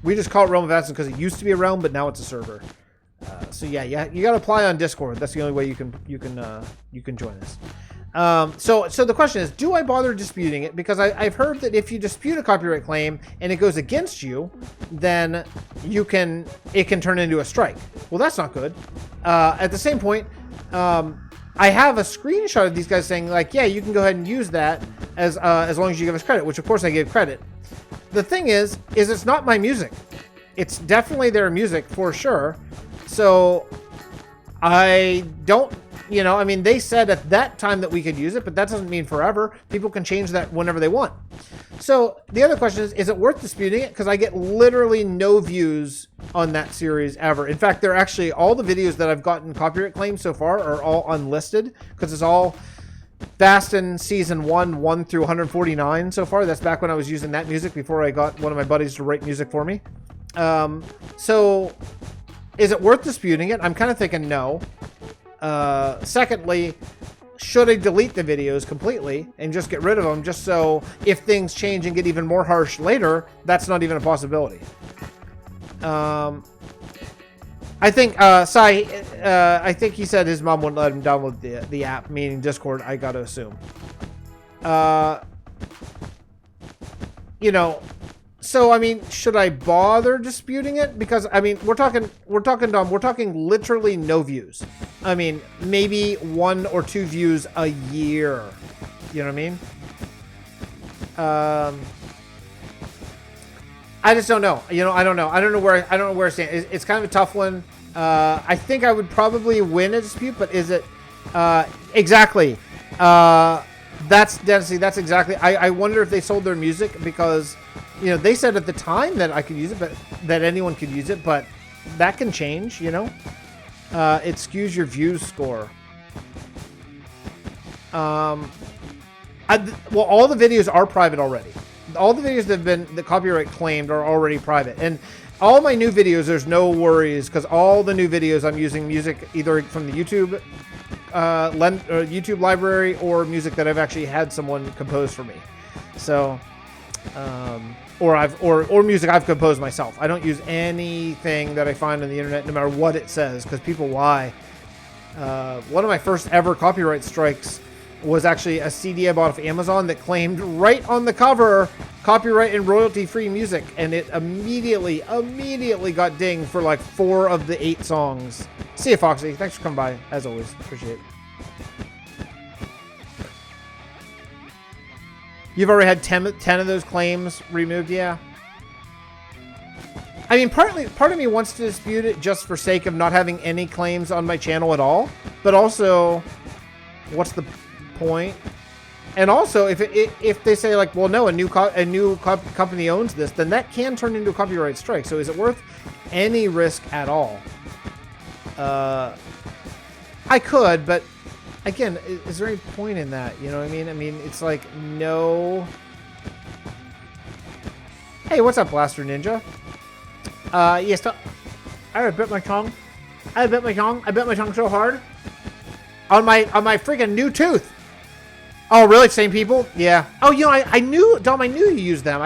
We just call it Realm of Vasten because it used to be a realm, but now it's a server. So yeah, you got to apply on Discord. That's the only way you can join us. So the question is, do I bother disputing it? Because I've heard that if you dispute a copyright claim and it goes against you, then it can turn into a strike. Well, that's not good. At the same point, I have a screenshot of these guys saying like, yeah, you can go ahead and use that as long as you give us credit, which of course I gave credit. The thing is it's not my music. It's definitely their music for sure. So I don't, you know, I mean, they said at that time that we could use it, but that doesn't mean forever. People can change that whenever they want. So the other question is it worth disputing it? Because I get literally no views on that series ever. In fact, they're actually, all the videos that I've gotten copyright claims so far are all unlisted because it's all Vasten Season 1 through 149 so far. That's back when I was using that music before I got one of my buddies to write music for me. So is it worth disputing it? I'm kind of thinking no. Secondly, should I delete the videos completely and just get rid of them just so if things change and get even more harsh later, that's not even a possibility. I think, Sai, I think he said his mom wouldn't let him download the app, meaning Discord, I gotta assume. You know, so, I mean, should I bother disputing it? Because, I mean, we're talking, Dom, we're talking literally no views. I mean, maybe 1 or 2 views a year. You know what I mean? I just don't know. You know, I don't know. I don't know where I stand. It's kind of a tough one. I think I would probably win a dispute, but is it exactly? That's exactly. I wonder if they sold their music because, you know, they said at the time that I could use it, but that anyone could use it, but that can change. You know, it skews your views score. Well, all the videos are private already. All the videos that have been the copyright claimed are already private, and all my new videos, there's no worries because all the new videos I'm using music either from the YouTube YouTube library or music that I've actually had someone compose for me. So, or music I've composed myself. I don't use anything that I find on the internet, no matter what it says, because people lie. One of my first ever copyright strikes was actually a CD I bought off Amazon that claimed right on the cover copyright and royalty-free music, and it immediately got dinged for like 4 of the 8 songs. See you, Foxy. Thanks for coming by, as always. Appreciate it. You've already had 10 of those claims removed, yeah. I mean, part of me wants to dispute it just for sake of not having any claims on my channel at all, but also, what's the point? And also, if they say like, well, no, a new company owns this, then that can turn into a copyright strike. So is it worth any risk at all? I could, but again, is there any point in that? You know what I mean? I mean, it's like, no. Hey, what's up, Blaster Ninja? Yes, I bit my tongue. I bit my tongue so hard on my freaking new tooth. Oh, really? Same people? Yeah. Oh, you know, I knew, Dom, I knew you used them.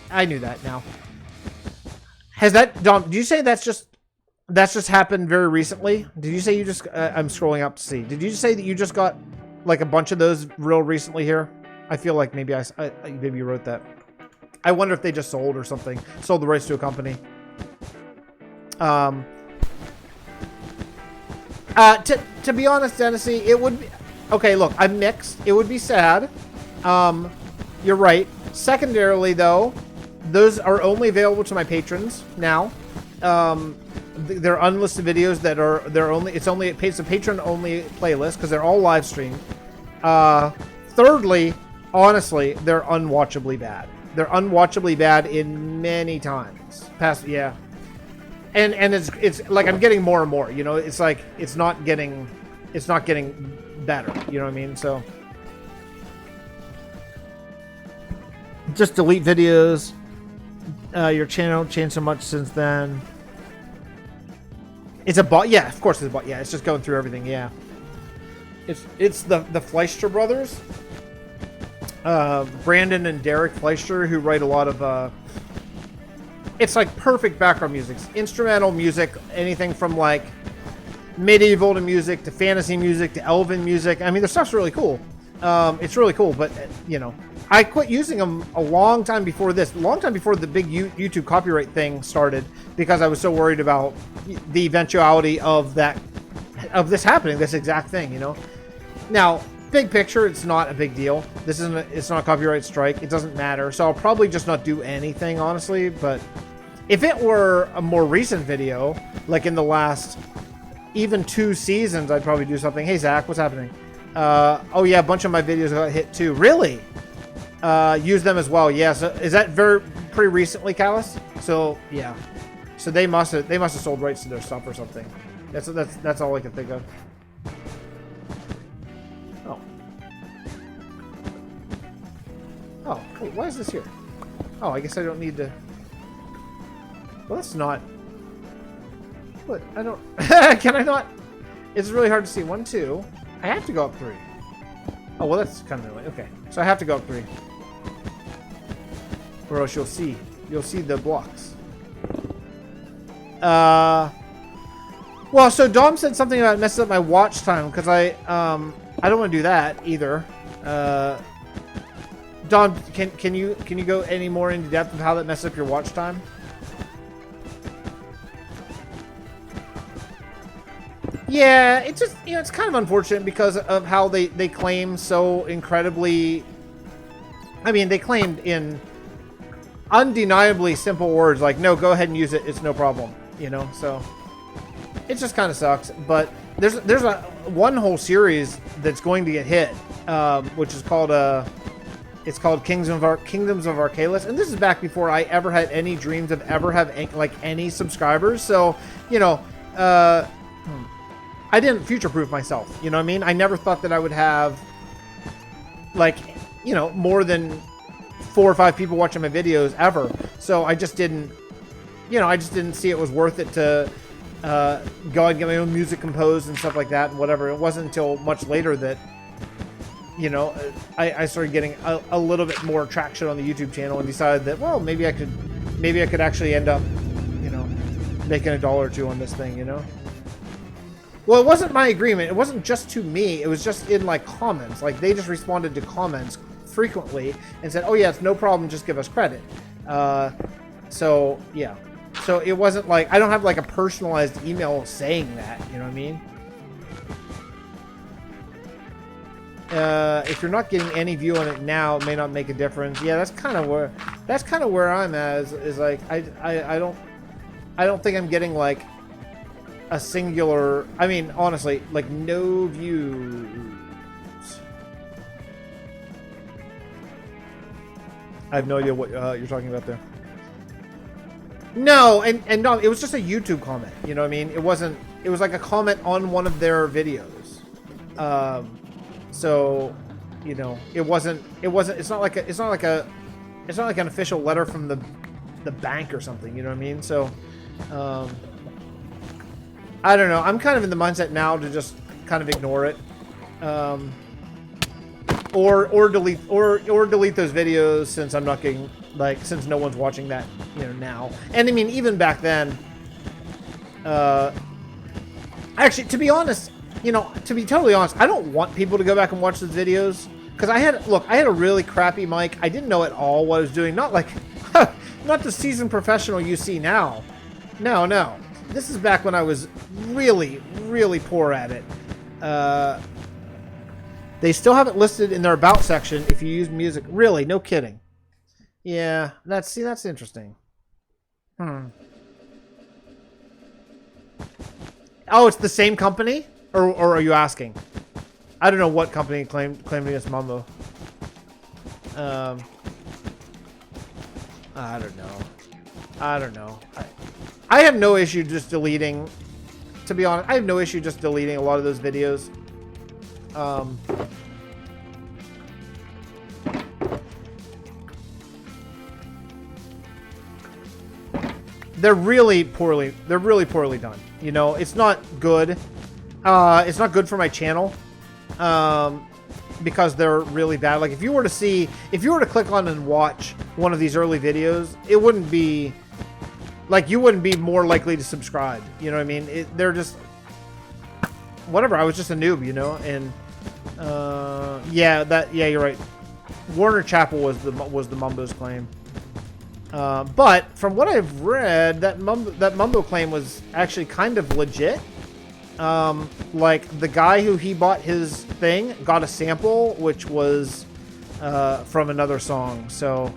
I knew that now. Has that, Dom, did you say that's just happened very recently? Did you say you just, I'm scrolling up to see. Did you just say that you just got like a bunch of those real recently here? I feel like maybe maybe you wrote that. I wonder if they just sold or something. Sold the rights to a company. To be honest, Dennisy, it would be... Okay, look, I'm mixed. It would be sad. You're right. Secondarily, though, those are only available to my patrons now. They're unlisted videos that are... It's a patron-only playlist because they're all live streamed. Thirdly, honestly, they're unwatchably bad. They're unwatchably bad in many times. Yeah. And it's like I'm getting more and more, you know, it's like it's not getting better, you know what I mean? So just delete videos. Your channel changed so much since then. It's a bot, yeah, of course it's a bot. Yeah, it's just going through everything, yeah. It's the Fleischer brothers. Brandon and Derek Fleischer, who write a lot of it's like perfect background music, instrumental music, anything from like medieval to music to fantasy music to elven music. I mean, their stuff's really cool. It's really cool, but you know, I quit using them a long time before this, a long time before the big YouTube copyright thing started, because I was so worried about the eventuality of this happening, this exact thing, you know. Now, big picture, it's not a big deal. It's not a copyright strike. It doesn't matter. So I'll probably just not do anything, honestly. But if it were a more recent video, like in the last even 2 seasons, I'd probably do something. Hey, Zach, what's happening? Oh, yeah, a bunch of my videos got hit too. Really? Use them as well. Yeah, so is that pretty recently, Callus? So, yeah. So they must have sold rights to their stuff or something. That's all I can think of. Oh, wait, why is this here? Oh, I guess I don't need to... Well, that's not... What? I don't... Can I not... It's really hard to see. 1, 2... I have to go up 3. Oh, well, that's kind of annoying. Okay, so I have to go up 3. Or else you'll see the blocks. Well, so Dom said something about messing up my watch time, because I don't want to do that either. Don, can you go any more into depth of how that messes up your watch time? Yeah, it's just, you know, it's kind of unfortunate because of how they claim so incredibly... I mean, they claimed in undeniably simple words, like, no, go ahead and use it, it's no problem, you know, so... It just kind of sucks, but there's one whole series that's going to get hit, which is called it's called Kingdoms of Arcalis, and this is back before I ever had any dreams of ever having like any subscribers. So, you know, I didn't future-proof myself. You know what I mean? I never thought that I would have like, you know, more than 4 or 5 people watching my videos ever. So I just didn't, you know, I just didn't see it was worth it to go and get my own music composed and stuff like that and whatever. It wasn't until much later that, you know, I started getting a little bit more traction on the YouTube channel and decided that, well, maybe I could actually end up, you know, making $1 or $2 on this thing, you know. Well, it wasn't my agreement. It wasn't just to me. It was just in like comments. Like they just responded to comments frequently and said, "Oh yeah, it's no problem. Just give us credit." So yeah. So it wasn't like I don't have like a personalized email saying that. You know what I mean? If you're not getting any view on it now, it may not make a difference. Yeah, that's kind of where I'm at. Is like I don't think I'm getting like a singular. I mean, honestly, like no views. I have no idea what you're talking about there. No, and no, it was just a YouTube comment. You know what I mean? It wasn't. It was like a comment on one of their videos. So, you know, it wasn't. It's not like an official letter from the bank or something. You know what I mean? So, I don't know. I'm kind of in the mindset now to just kind of ignore it, or delete those videos since I'm not getting since no one's watching that, you know, now. And I mean, even back then, actually, to be honest, you know, to be totally honest, I don't want people to go back and watch those videos because I had a really crappy mic. I didn't know at all what I was doing. Not like, not the seasoned professional you see now. No. This is back when I was really, really poor at it. They still have it listed in their about section if you use music. Really, no kidding. Yeah, that's interesting. Oh, it's the same company? Or are you asking? I don't know what company claimed against Mumbo. I don't know. I have no issue just deleting. To be honest, I have no issue just deleting a lot of those videos. They're really poorly done. You know, it's not good. It's not good for my channel. Because they're really bad. Like if you were to click on and watch one of these early videos, it wouldn't be like, you wouldn't be more likely to subscribe. You know what I mean? They're just whatever. I was just a noob, you know. And yeah, you're right. Warner Chappell was the Mumbo's claim. But from what I've read, that Mumbo claim was actually kind of legit. Like the guy who he bought his thing got a sample, which was from another song. So,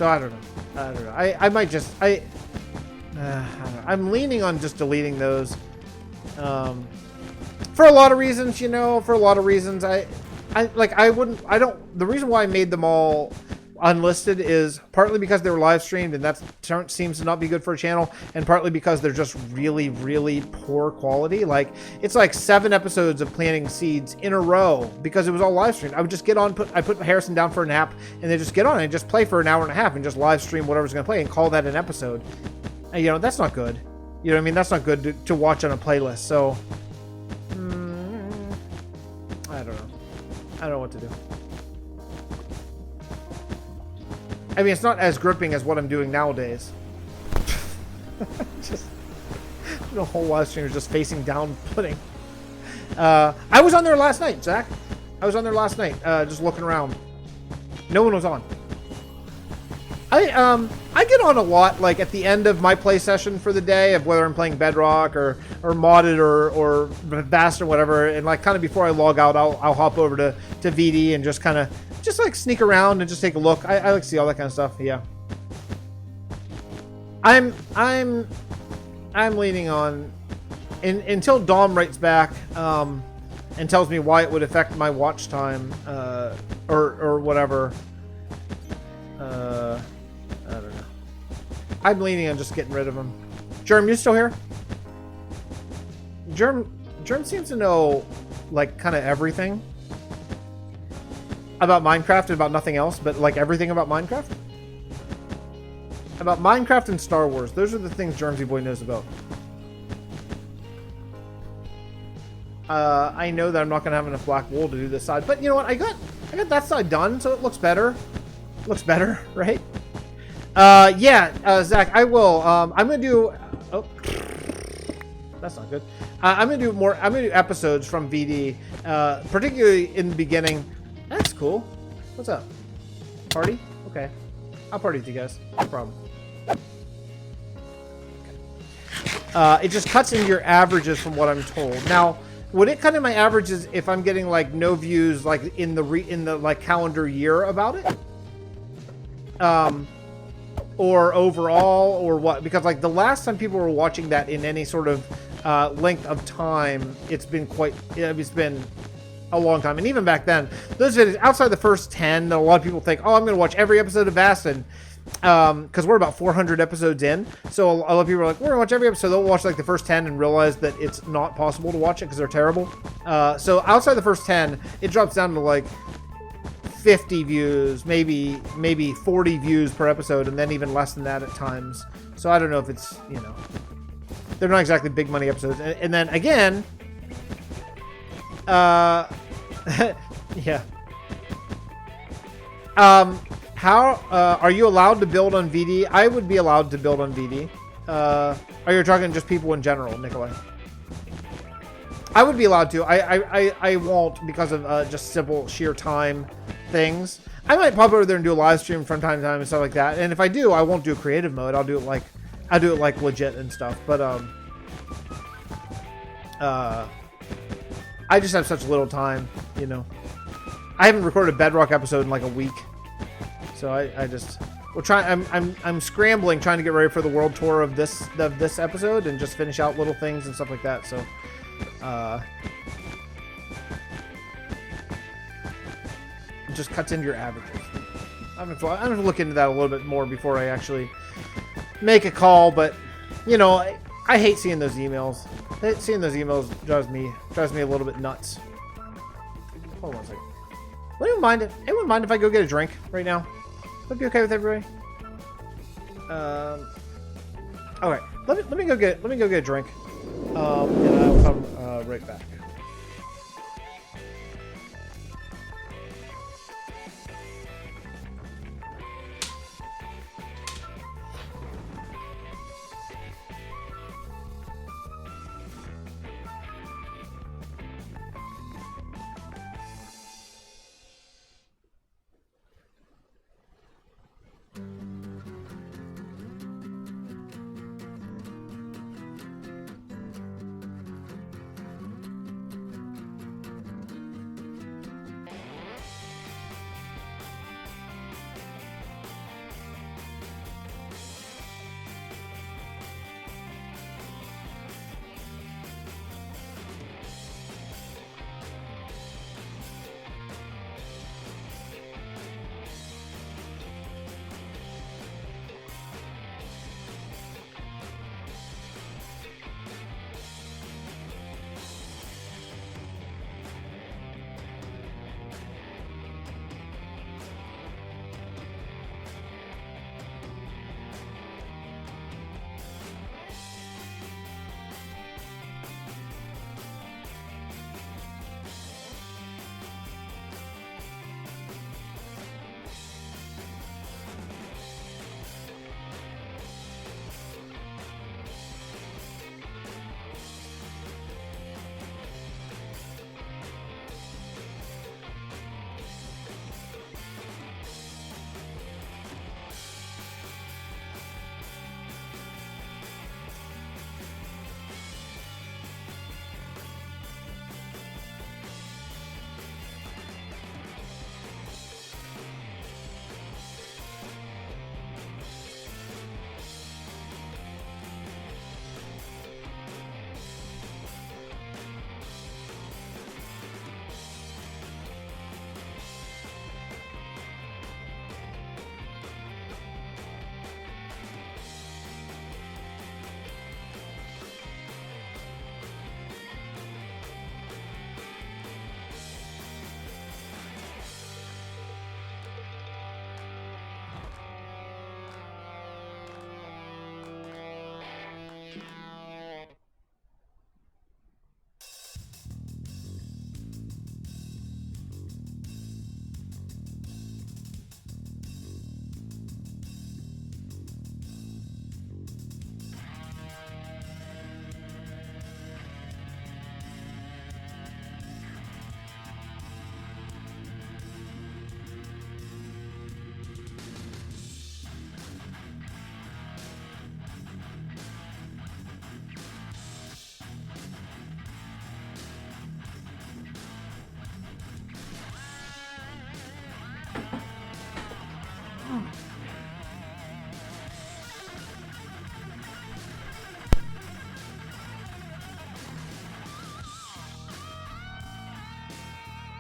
I don't know. I might just I don't know. I'm leaning on just deleting those. For a lot of reasons, you know. For a lot of reasons, the reason why I made them all unlisted is partly because they were live streamed and that seems to not be good for a channel, and partly because they're just really, really poor quality. Like it's like 7 episodes of planting seeds in a row because it was all live streamed. I would just get on, I put Harrison down for a nap, and they just get on and just play for an hour and a half and just live stream whatever's going to play and call that an episode. And, you know, that's not good. You know what I mean? That's not good to watch on a playlist. So I don't know. I don't know what to do. I mean, it's not as gripping as what I'm doing nowadays. Just the whole live stream is just facing down pudding. I was on there last night, Zach. I was on there last night, just looking around. No one was on. I get on a lot, like at the end of my play session for the day, of whether I'm playing Bedrock or modded or Vast or whatever, and like kind of before I log out, I'll hop over to VD and just kind of like sneak around and just take a look. I like to see all that kind of stuff. Yeah. I'm leaning on until Dom writes back and tells me why it would affect my watch time or whatever. I don't know. I'm leaning on just getting rid of him. Germ, you still here? Germ Germ seems to know, like, kind of everything about Minecraft and about nothing else, but, like, everything about Minecraft. About Minecraft and Star Wars. Those are the things Germsy Boy knows about. I know that I'm not going to have enough black wool to do this side, but you know what? I got that side done, so it looks better. Looks better, right? Yeah, Zach, I will. I'm going to do... Oh. That's not good. I'm going to do more... I'm going to do episodes from VD, particularly in the beginning. That's cool. What's up? Party? Okay. I'll party with you guys. No problem. It just cuts into your averages from what I'm told. Now, would it cut in my averages if I'm getting like no views like in the like calendar year about it? Or overall, or what? Because like the last time people were watching that in any sort of length of time, it's been a long time. And even back then, those videos outside the first 10, a lot of people think, oh, I'm going to watch every episode of Vasten. Because we're about 400 episodes in, so a lot of people are like, we're gonna watch every episode. They'll watch like the first 10 and realize that it's not possible to watch it because they're terrible. So outside the first 10, it drops down to like 50 views, maybe 40 views per episode, and then even less than that at times. So I don't know if it's, you know, they're not exactly big money episodes. And then again, yeah. How are you allowed to build on VD? I would be allowed to build on VD. Are you talking just people in general, Nikolai? I would be allowed to. I won't because of just simple sheer time things. I might pop over there and do a live stream from time to time and stuff like that. And if I do, I won't do a creative mode. I'll do it like legit and stuff. But I just have such little time, you know. I haven't recorded a Bedrock episode in like a week. So I just we'll try. I'm scrambling, trying to get ready for the world tour of this episode and just finish out little things and stuff like that. So, it just cuts into your averages. I'm gonna look into that a little bit more before I actually make a call. But you know, I hate seeing those emails. Seeing those emails drives me a little bit nuts. Hold on a second. Anyone mind if I go get a drink right now? Would that be okay with everybody? Okay. Let me go get a drink. And I'll come right back.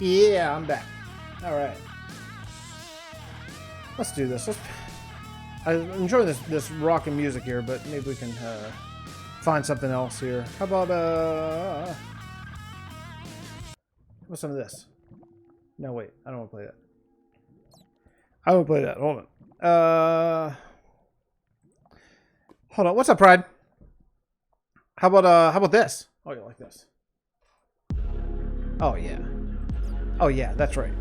Yeah, I'm back. All right. Let's do this. I'm enjoying this rockin' music here, but maybe we can find something else here. How about some of this? No, wait. I don't want to play that. I won't play that. Hold on. Hold on. What's up, Pride? How about this? Oh, you like this? Oh yeah. Oh yeah. That's right.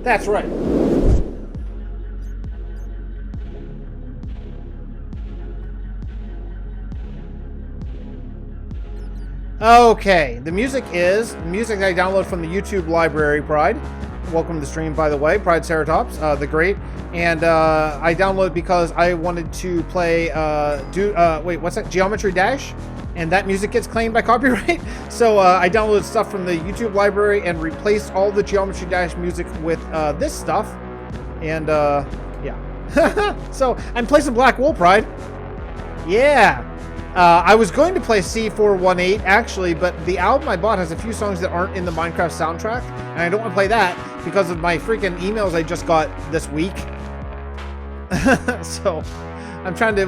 That's right. Okay. The music is music I download from the YouTube library, Pride. Welcome to the stream, by the way, Pride Ceratops, the great. And I downloaded because I wanted to play wait, what's that? Geometry Dash, and that music gets claimed by copyright. So I downloaded stuff from the YouTube library and replaced all the Geometry Dash music with this stuff. And yeah. So I'm playing some Black Wool, Pride. Yeah. I was going to play Fixxitt412 actually, but the album I bought has a few songs that aren't in the Minecraft soundtrack, and I don't want to play that because of my freaking emails I just got this week. So I'm trying to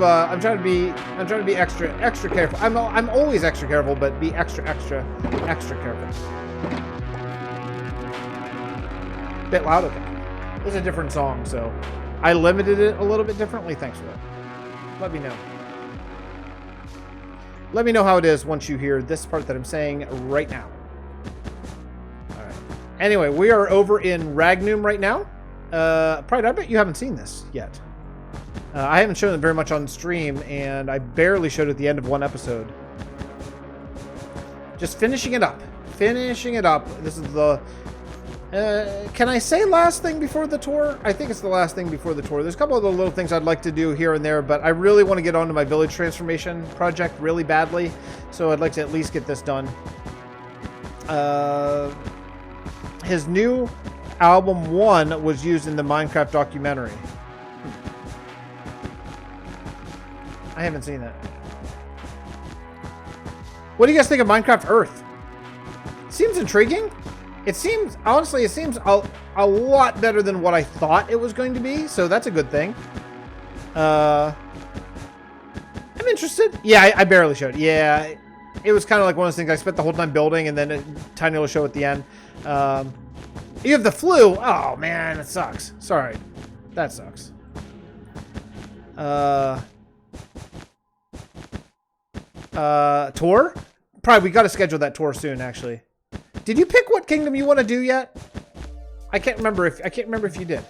be extra careful. I'm always extra careful, but be extra careful. Bit loud, okay. It's a different song, so I limited it a little bit differently. Thanks for that. Let me know. Let me know how it is once you hear this part that I'm saying right now. All right. Anyway, we are over in Ragnum right now. Pride, I bet you haven't seen this yet. I haven't shown it very much on stream, and I barely showed it at the end of one episode. Just finishing it up. Finishing it up. This is the... can I say last thing before the tour? I think it's the last thing before the tour. There's a couple of the little things I'd like to do here and there, but I really want to get onto my village transformation project really badly, so I'd like to at least get this done. His new album 1 was used in the Minecraft documentary. I haven't seen that. What do you guys think of Minecraft Earth? Seems intriguing. It seems, honestly, it seems a lot better than what I thought it was going to be, so that's a good thing. I'm interested. Yeah, I barely showed. Yeah, it was kind of like one of those things I spent the whole time building, and then a tiny little show at the end. You have the flu. Oh, man, it sucks. Sorry. That sucks. Tour? Probably, we got to schedule that tour soon, actually. Did you pick what kingdom you want to do yet? I can't remember if you did.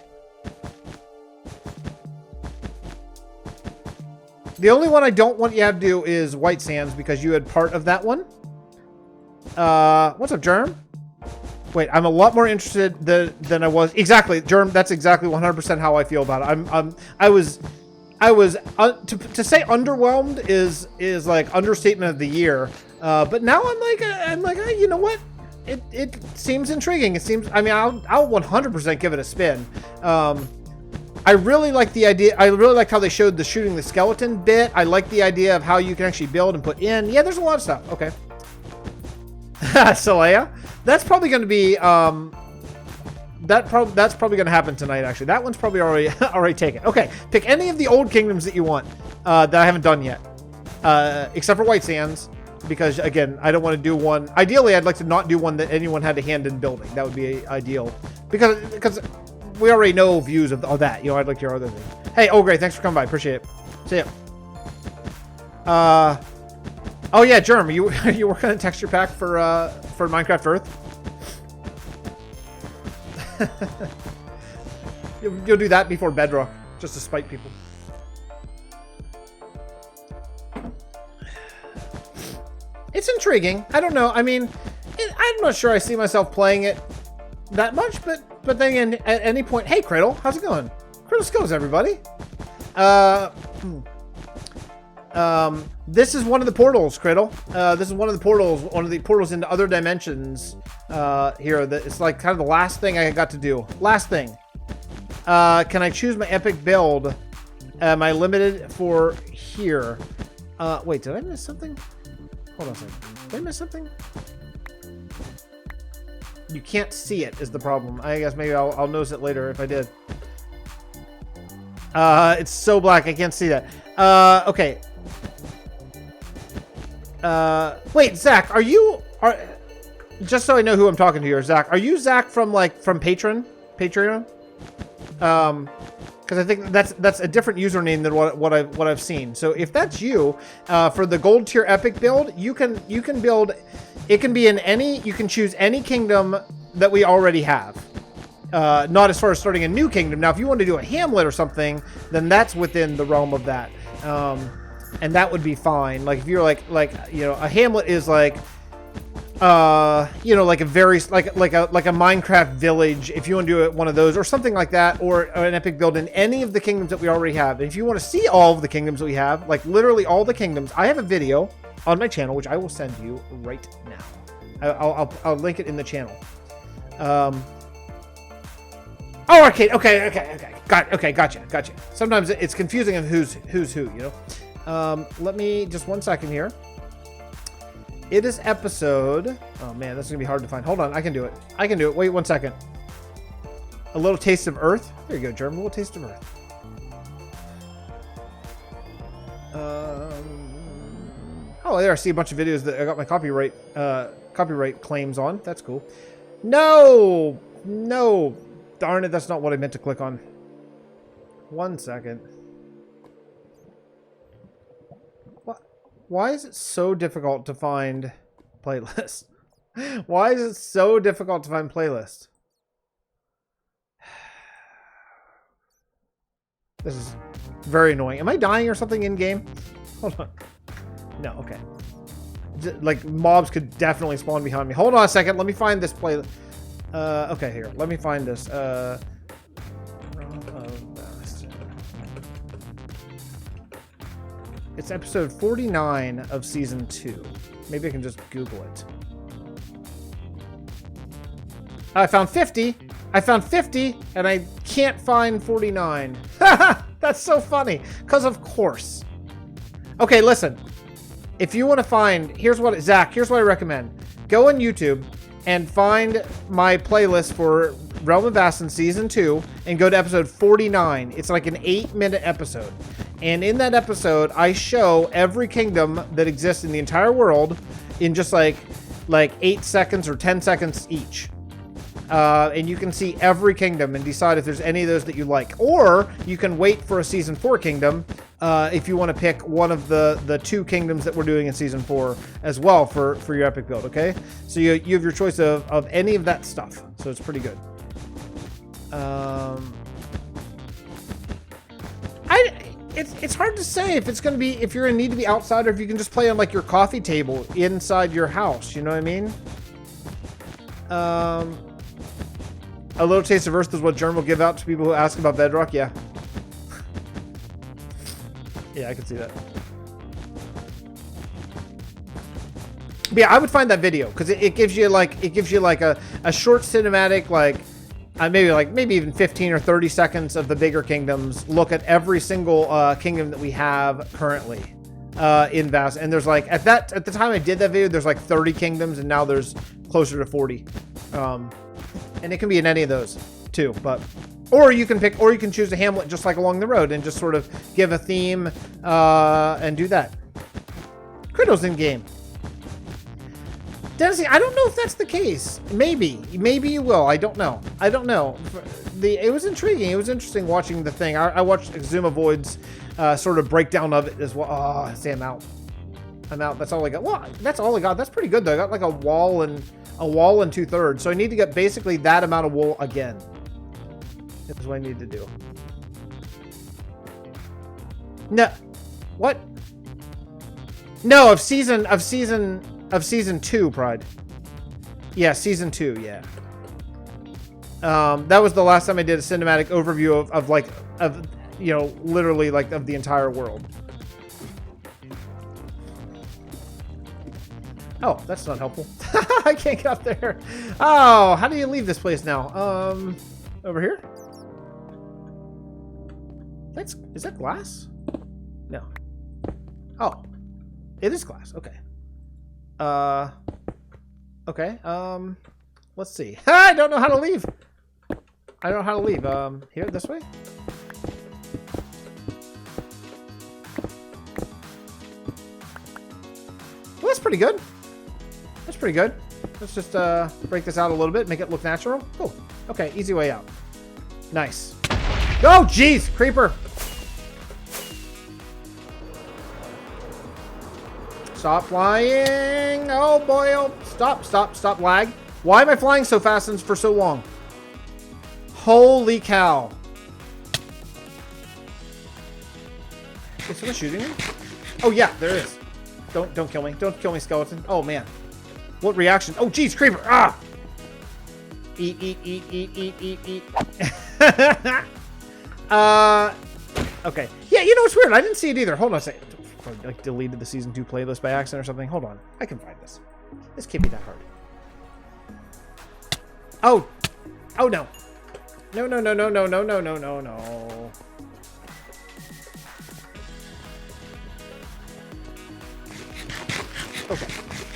The only one I don't want you to have to do is White Sands because you had part of that one. What's up, Germ? Wait, I'm a lot more interested than I was. Exactly, Germ. That's exactly 100% how I feel about it. I was to say underwhelmed is like understatement of the year. But now I'm like, hey, you know what? It seems intriguing. It seems, I mean, I'll 100% give it a spin. I really like the idea. I really like how they showed the shooting the skeleton bit. I like the idea of how you can actually build and put in. Yeah, there's a lot of stuff. Okay. Solea. That's probably going to be, that's probably going to happen tonight, actually. That one's probably already taken. Okay. Pick any of the old kingdoms that you want, that I haven't done yet. Except for White Sands. Because, again, I don't want to do one. Ideally, I'd like to not do one that anyone had a hand in building. That would be ideal. Because we already know views of that. You know, I'd like your other thing. Hey, oh, great. Thanks for coming by. Appreciate it. See ya. Oh, yeah, Germ. You working on a texture pack for Minecraft Earth? You'll do that before Bedrock, just to spite people. It's intriguing. I don't know. I mean, I'm not sure I see myself playing it that much, but then again, at any point, hey, Cradle, how's it going? Cradle Skills, everybody. This is one of the portals, Cradle. This is one of the portals into other dimensions here. It's like kind of the last thing I got to do. Last thing. Can I choose my epic build? Am I limited for here? Wait, did I miss something? Hold on a second. Did I miss something? You can't see it is the problem. I guess maybe I'll notice it later if I did. It's so black I can't see that. Okay. Wait, Zach, are just so I know who I'm talking to here, Zach, are you Zach from Patreon? Because I think that's a different username than what I've seen. So if that's you, for the gold tier epic build, you can build. It can be in any. You can choose any kingdom that we already have. Not as far as starting a new kingdom. Now, if you want to do a hamlet or something, then that's within the realm of that, and that would be fine. Like if you're like a hamlet is like. Like a very like a Minecraft village, if you want to do it one of those or something like that, or an epic build in any of the kingdoms that we already have. And if you want to see all of the kingdoms that we have, like literally all the kingdoms, I have a video on my channel which I will send you right now. I'll link it in the channel. Oh, arcade. Okay. Gotcha. Sometimes it's confusing of who's who. You know. Let me just 1 second here. It is episode... Oh, man, this is going to be hard to find. Hold on, I can do it. Wait 1 second. A little taste of Earth. There you go, Germ. A little taste of Earth. Oh, there, I see a bunch of videos that I got my copyright claims on. That's cool. No! Darn it, that's not what I meant to click on. 1 second. Why is it so difficult to find playlists? Why is it so difficult to find playlists? This is very annoying. Am I dying or something in game? Hold on. No, okay. Like mobs could definitely spawn behind me. Hold on a second. Let me find this playlist. Okay, here. Let me find this. Realm of Vasten. It's episode 49 of season 2. Maybe I can just Google it. I found 50. I found 50, and I can't find 49. That's so funny. Because of course. Okay, listen. If you want to find, Zach, here's what I recommend. Go on YouTube and find my playlist for Realm of Vasten Season 2 and go to episode 49. It's like an 8-minute episode. And in that episode, I show every kingdom that exists in the entire world in just like 8 seconds or 10 seconds each. And you can see every kingdom and decide if there's any of those that you like. Or you can wait for a Season 4 kingdom if you want to pick one of the 2 kingdoms that we're doing in Season 4 as well for your epic build, okay? So you have your choice of any of that stuff. So it's pretty good. It's hard to say if it's going to be, if you're going to need to be outside or if you can just play on like your coffee table inside your house. You know what I mean? A little taste of Earth is what Germ will give out to people who ask about Bedrock. Yeah. Yeah, I can see that. But yeah, I would find that video because it gives you like a short cinematic, maybe even 15 or 30 seconds of the bigger kingdoms. Look at every single kingdom that we have currently in Vasten. And there's like at the time I did that video, there's like 30 kingdoms, and now there's closer to 40. And it can be in any of those too, or you can choose a hamlet just like along the road and just sort of give a theme and do that. Critto's in game. Dennis, I don't know if that's the case. Maybe you will. I don't know. It was intriguing. It was interesting watching the thing. I watched Zumavoid's sort of breakdown of it as well. Oh, see, I'm out. That's all I got. Well, that's all I got. That's pretty good though. I got like a wall and 2/3. So I need to get basically that amount of wool again. That's what I need to do. No, what? No, of season 2, Pride. Yeah, season 2. Yeah. That was the last time I did a cinematic overview of literally like of the entire world. Oh, that's not helpful. I can't get up there. Oh, how do you leave this place now? Over here? Is that glass? No. Oh, it is glass. Okay. Okay. Let's see. I don't know how to leave. I don't know how to leave. Here, this way? Well, that's pretty good. That's pretty good. Let's just break this out a little bit, make it look natural. Cool. Okay, easy way out. Nice. Oh, jeez, creeper. Stop flying. Oh, boy. Oh, stop, lag. Why am I flying so fast and for so long? Holy cow. Is someone shooting me? Oh, yeah, there is. Don't kill me. Don't kill me, skeleton. Oh, man. What reaction? Oh, geez, creeper. Ah! Eat. Okay. Yeah, you know, it's weird. I didn't see it either. Hold on a second. I like deleted the season 2 playlist by accident or something. Hold on. I can find this. This can't be that hard. Oh. Oh, no. No. Okay.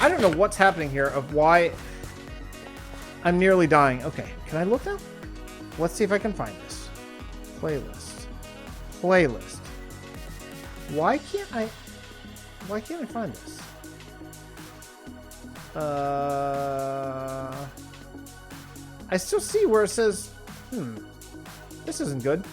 I don't know what's happening here of why I'm nearly dying. Okay. Can I look now? Let's see if I can find this. Playlist. Why can't I find this? I still see where it says, this isn't good.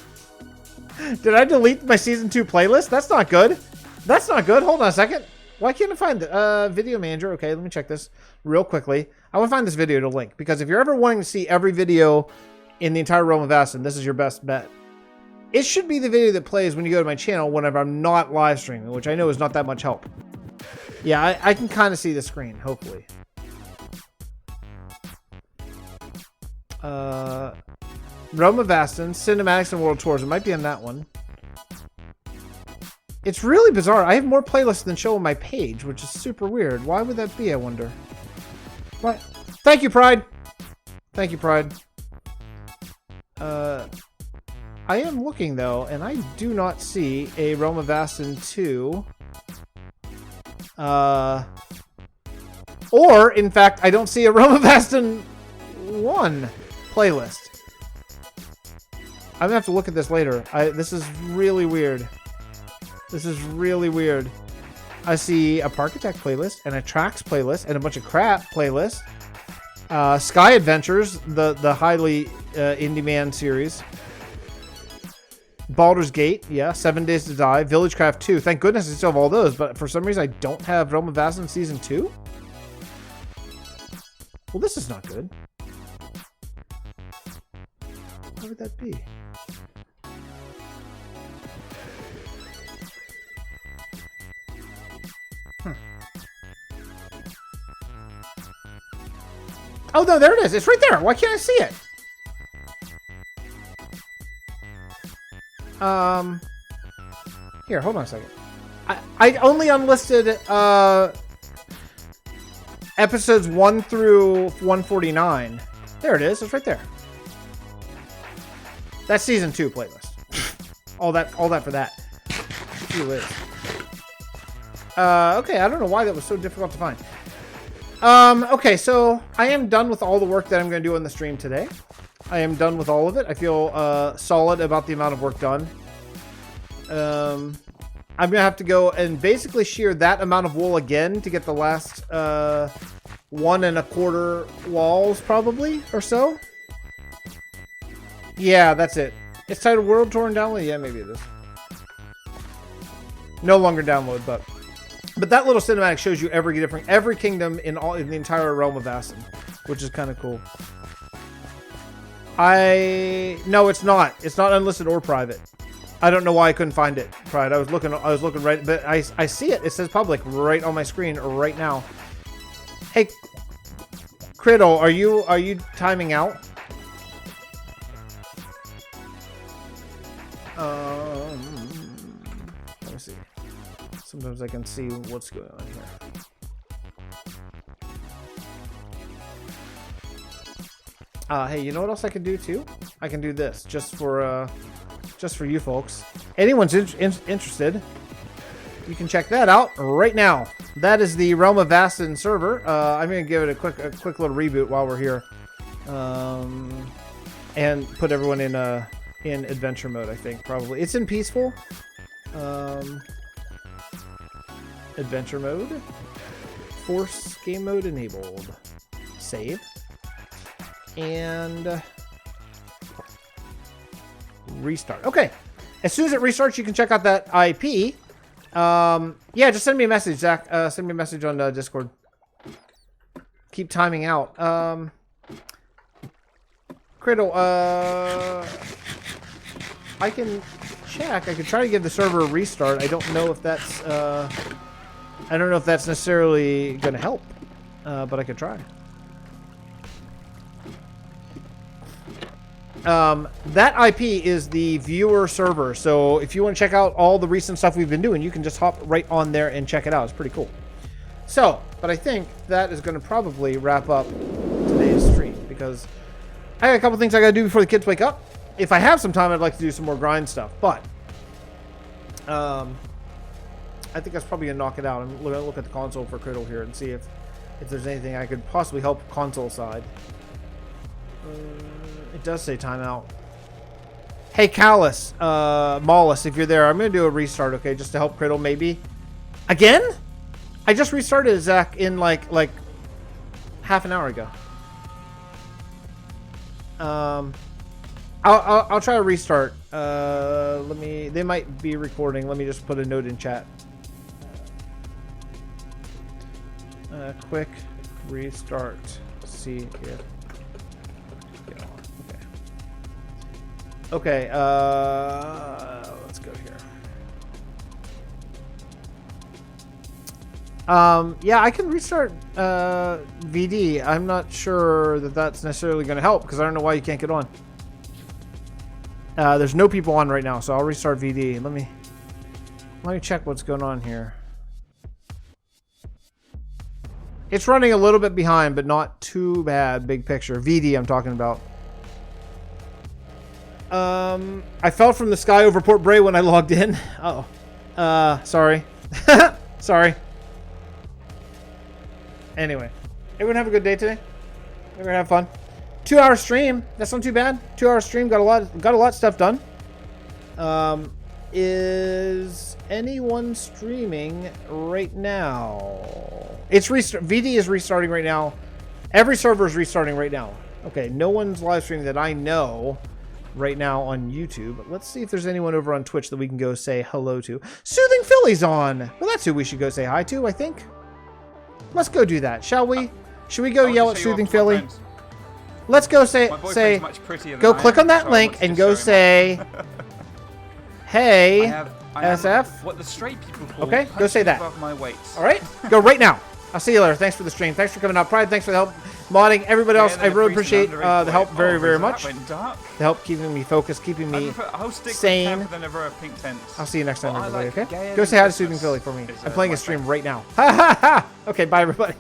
Did I delete my season 2 playlist? That's not good. That's not good. Hold on a second. Why can't I find the video manager? Okay, let me check this real quickly. I want to find this video to link because if you're ever wanting to see every video in the entire Realm of Vasten, this is your best bet. It should be the video that plays when you go to my channel whenever I'm not live streaming, which I know is not that much help. Yeah, I can kind of see the screen, hopefully. Realm of Vasten, Cinematics and World Tours. It might be on that one. It's really bizarre. I have more playlists than show on my page, which is super weird. Why would that be, I wonder? What? Thank you, Pride. Thank you, Pride. I am looking, though, and I do not see a Realm of Vasten 2. Or, in fact, I don't see a Realm of Vasten 1 playlist. I'm gonna have to look at this later. This is really weird. This is really weird. I see a Parkitect playlist and a Tracks playlist and a bunch of crap playlists. Sky Adventures, the highly indie man series. Baldur's Gate, yeah. 7 Days to Die. Villagecraft 2. Thank goodness I still have all those, but for some reason I don't have Realm of Vasten Season 2? Well, this is not good. What would that be? Oh, no, there it is. It's right there. Why can't I see it? Here, hold on a second. I only unlisted episodes 1 through 149. There it is. It's right there. That's season 2 playlist. all that for that. Gee whiz. Okay, I don't know why that was so difficult to find. Okay, so I am done with all the work that I'm going to do on the stream today. I am done with all of it. I feel solid about the amount of work done. I'm going to have to go and basically shear that amount of wool again to get the last 1 1/4 walls, probably, or so. Yeah, that's it. It's titled World Tour and Download? Yeah, maybe it is. No longer download, but that little cinematic shows you every kingdom in the entire Realm of Vasten, which is kind of cool. No, it's not. It's not unlisted or private. I don't know why I couldn't find it. Pride. I was looking right, but I see it. It says public right on my screen right now. Hey, Criddle, are you timing out? Let me see. Sometimes I can see what's going on here. Hey, you know what else I can do too? I can do this just for you folks. Anyone's interested, you can check that out right now. That is the Realm of Vasten server. I'm gonna give it a quick little reboot while we're here. And put everyone in adventure mode. I think probably it's in peaceful. Adventure mode. Force game mode enabled. Save. And restart. Okay. As soon as it restarts, you can check out that IP. Yeah, just send me a message, Zach. Send me a message on Discord. Keep timing out. Criddle, I can check. I could try to give the server a restart. I don't know if that's necessarily going to help, but I could try. That IP is the viewer server, so if you want to check out all the recent stuff we've been doing, you can just hop right on there and check it out. It's pretty cool. So, but I think that is going to probably wrap up today's stream, because I got a couple things I got to do before the kids wake up. If I have some time, I'd like to do some more grind stuff, but I think that's probably going to knock it out. I'm going to look at the console for Criddle here and see if there's anything I could possibly help console side. It does say timeout. Hey, Callus, Maulus, if you're there, I'm going to do a restart, okay, just to help Criddle maybe. Again? I just restarted Zach in like half an hour ago. I'll try to restart. They might be recording. Let me just put a note in chat. Quick restart. See if. Okay. Let's go here. Yeah, I can restart VD. I'm not sure that that's necessarily going to help, because I don't know why you can't get on. There's no people on right now, so I'll restart VD. Let me check what's going on here. It's running a little bit behind, but not too bad. Big picture. VD I'm talking about. I fell from the sky over Port Bray when I logged in. Uh-oh. Sorry. Sorry. Anyway, everyone have a good day today. Everyone have fun. 2-hour stream. That's not too bad. 2-hour stream. Got a lot of stuff done. Is anyone streaming right now? It's VD is restarting right now. Every server is restarting right now. Okay, no one's live streaming that I know right now on YouTube. Let's see if there's anyone over on Twitch that we can go say hello to. Soothing Philly's on. Well, that's who we should go say hi to, I think. Let's go do that, shall we? Should we go yell at Soothing Philly? Let's go say go click on that link and go say, hey, SF. What the straight people call okay, go say that. Above my weight. All right, go right now. I'll see you later. Thanks for the stream. Thanks for coming out. Pride, thanks for the help. Modding, everybody else, I really appreciate the help very, very much. The help keeping me focused, keeping me sane. I'll see you next time, everybody, okay? Go say hi to Soothing Philly for me. I'm playing a stream right now. Ha ha ha! Okay, bye, everybody.